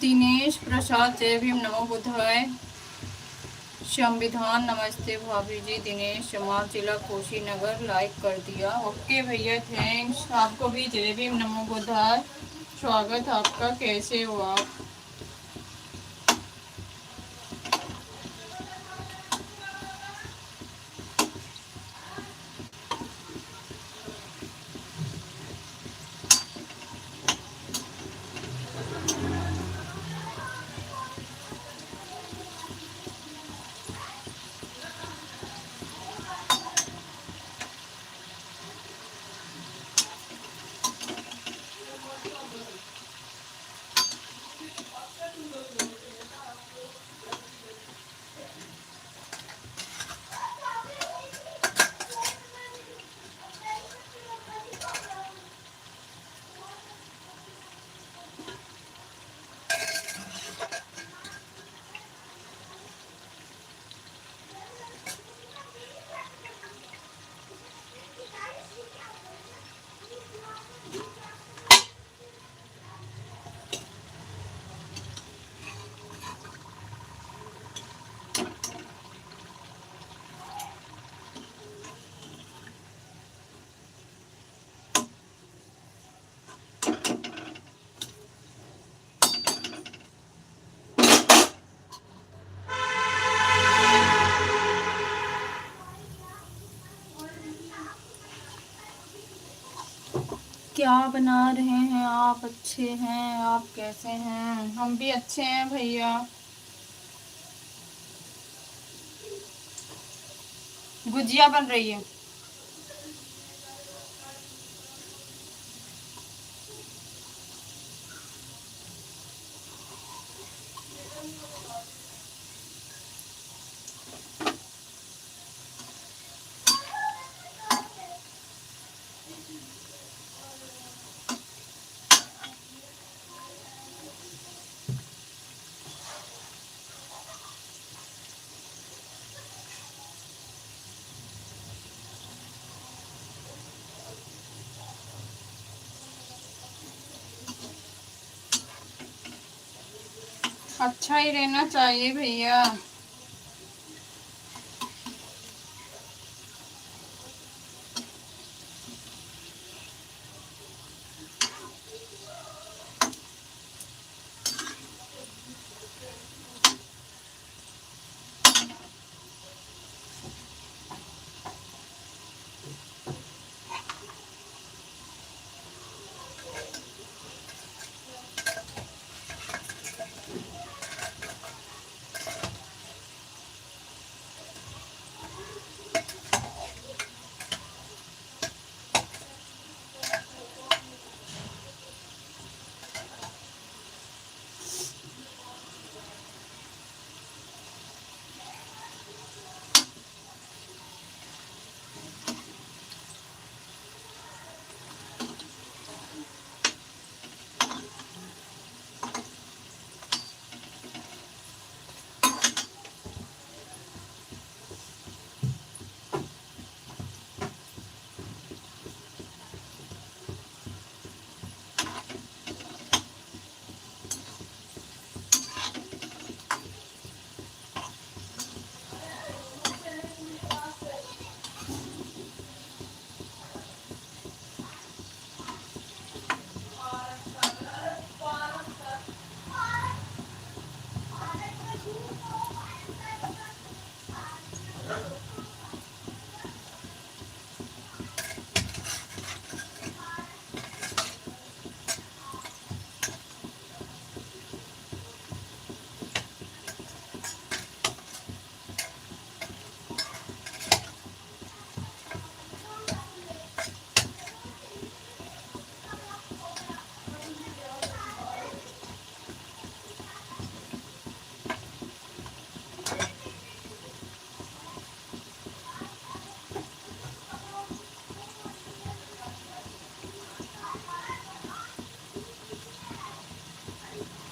दिनेश प्रसाद जय भीम नमो बुद्धाय। संविधान नमस्ते भाभी जी। दिनेश समाज जिला कुशीनगर लाइक कर दिया। ओके भैया थैंक्स। आपको भी जय भीम नमो बुद्धाय। स्वागत आपका। कैसे हो आप? क्या बना रहे हैं आप? अच्छे हैं। आप कैसे हैं? हम भी अच्छे हैं भैया। गुजिया बन रही है। अच्छा ही रहना चाहिए भैया।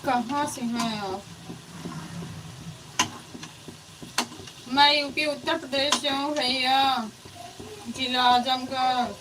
कहाँ से हैं आप? मैं यूपी उत्तर प्रदेश से हूँ भैया। जिला आजमगढ़।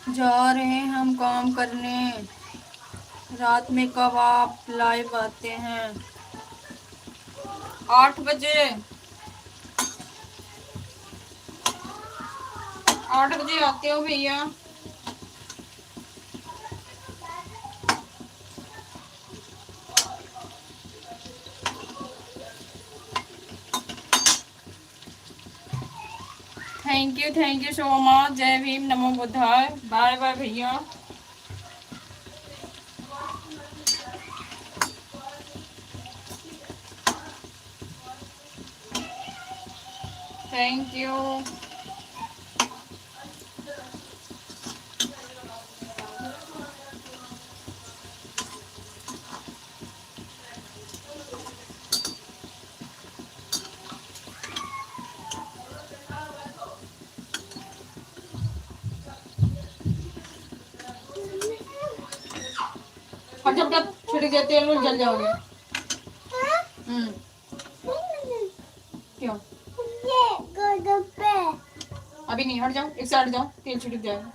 जा रहे हैं हम काम करने। रात में कब आप लाइव आते हैं? 8 बजे। 8 बजे आते हो भैया? Thank you so much. जय भीम, नमो बुद्धाय। बाय बाय भैया। Thank you. और जब तक छिड़क देते हैं लोग जल जाओगे। क्यों? अभी नहीं, हट जाओ, एक से हट जाओ, तेल छिड़क जाएगा।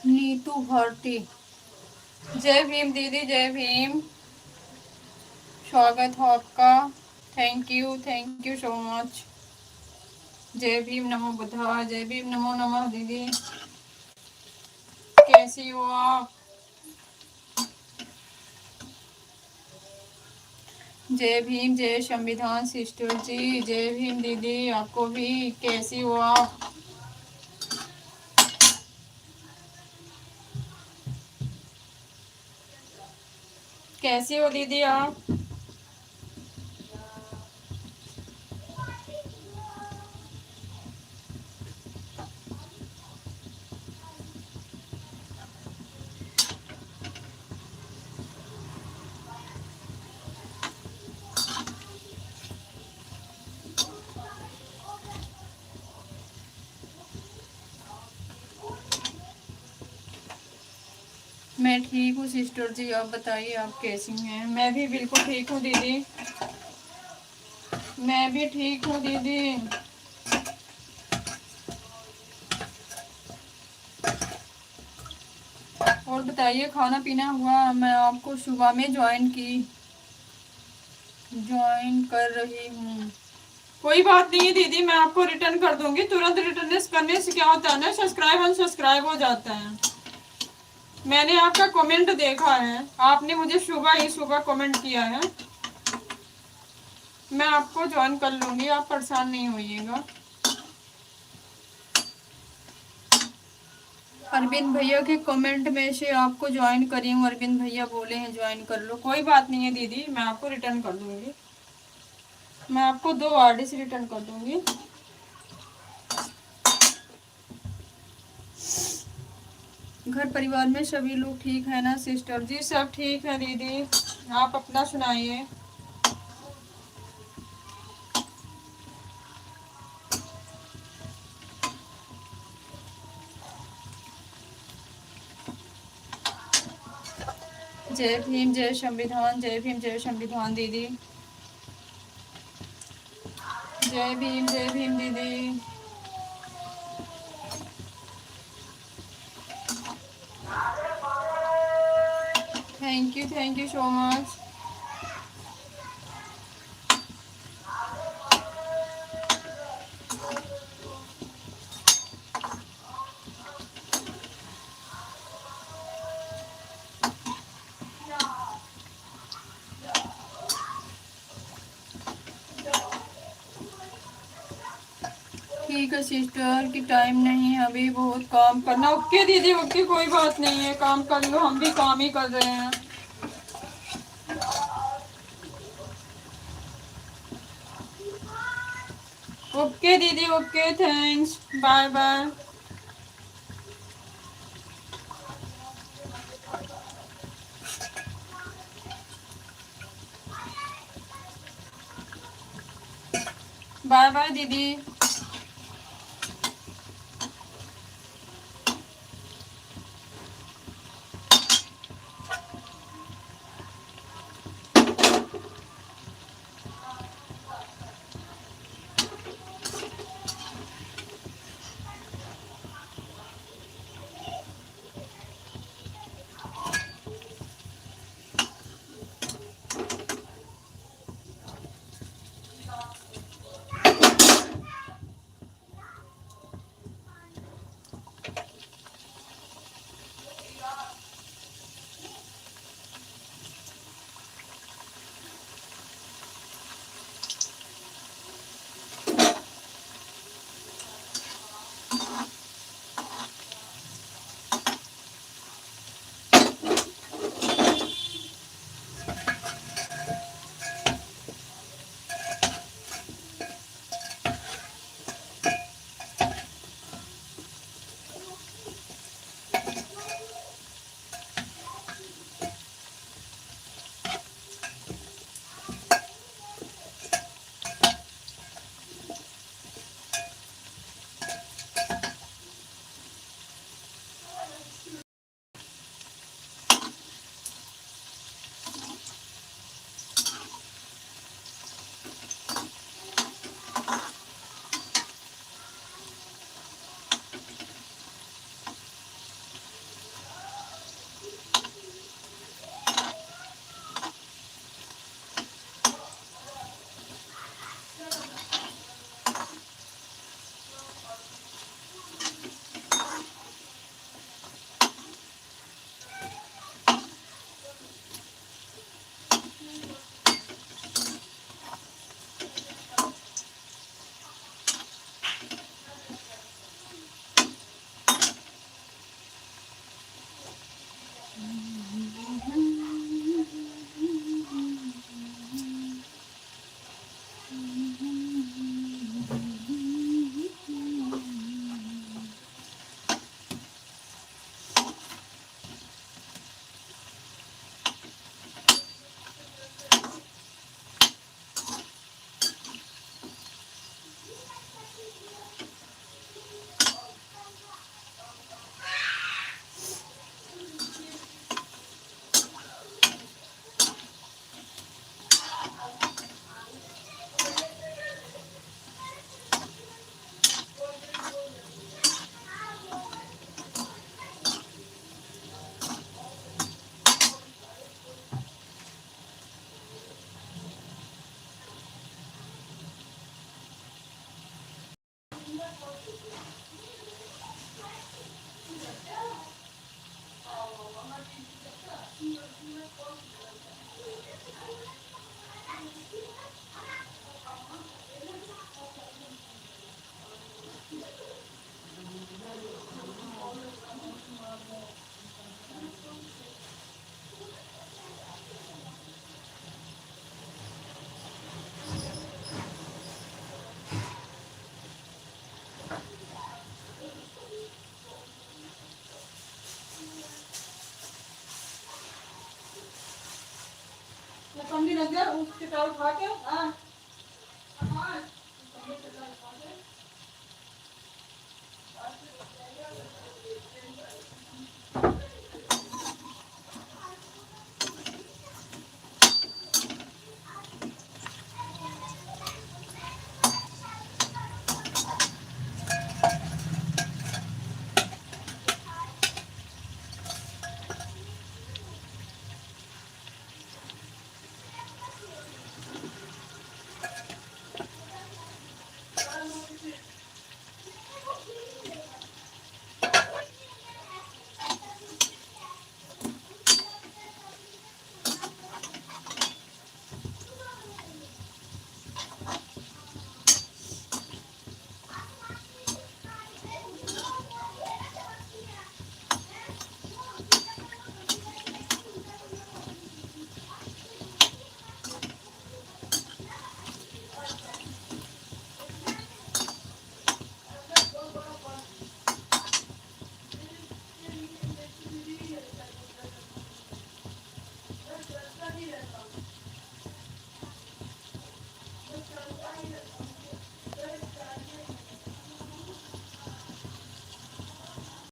नीतू भारती, जय भीम दीदी, जय भीम, स्वागत हो आपका। Thank you so much. जय भीम, नमो बुद्धाय, जय भीम, नमो नमः दीदी, कैसी हो आप? जय भीम, जय संविधान सिस्टर जी, जय भीम दीदी, आपको भी। कैसी हो आप? कैसी हो दीदी आप? मैं ठीक हूँ सिस्टर जी, आप बताइए आप कैसी हैं? मैं भी बिल्कुल ठीक हूँ दीदी, मैं भी ठीक हूँ दीदी। और बताइए, खाना पीना हुआ? मैं आपको सुबह में ज्वाइन कर रही हूँ। कोई बात नहीं है दीदी, मैं आपको रिटर्न कर दूंगी। तुरंत रिटर्न करने से क्या होता है ना, सब्सक्राइब अनसब्सक्राइब हो जाता है। मैंने आपका कमेंट देखा है, आपने मुझे सुबह कमेंट किया है। मैं आपको ज्वाइन कर लूंगी, आप परेशान नहीं होइएगा। अरविंद भैया के कमेंट में से आपको ज्वाइन करी हूँ, अरविंद भैया बोले हैं ज्वाइन कर लो। कोई बात नहीं है दीदी, मैं आपको रिटर्न कर दूंगी। मैं आपको 2 आरडी से रिटर्न कर दूंगी। घर परिवार में सभी लोग ठीक है ना सिस्टर जी? सब ठीक है दीदी, आप अपना सुनाइए। जय भीम, जय संविधान, जय भीम, जय संविधान दीदी, जय भीम दीदी। Thank you so much. ठीक है सिस्टर, कि टाइम नहीं है अभी, बहुत काम करना। ओके दीदी, ओके, कोई बात नहीं है, काम कर लो, हम भी काम ही कर रहे हैं। ओके दीदी, okay, thanks, bye bye. Bye bye दीदी। लग गया उसके उठा के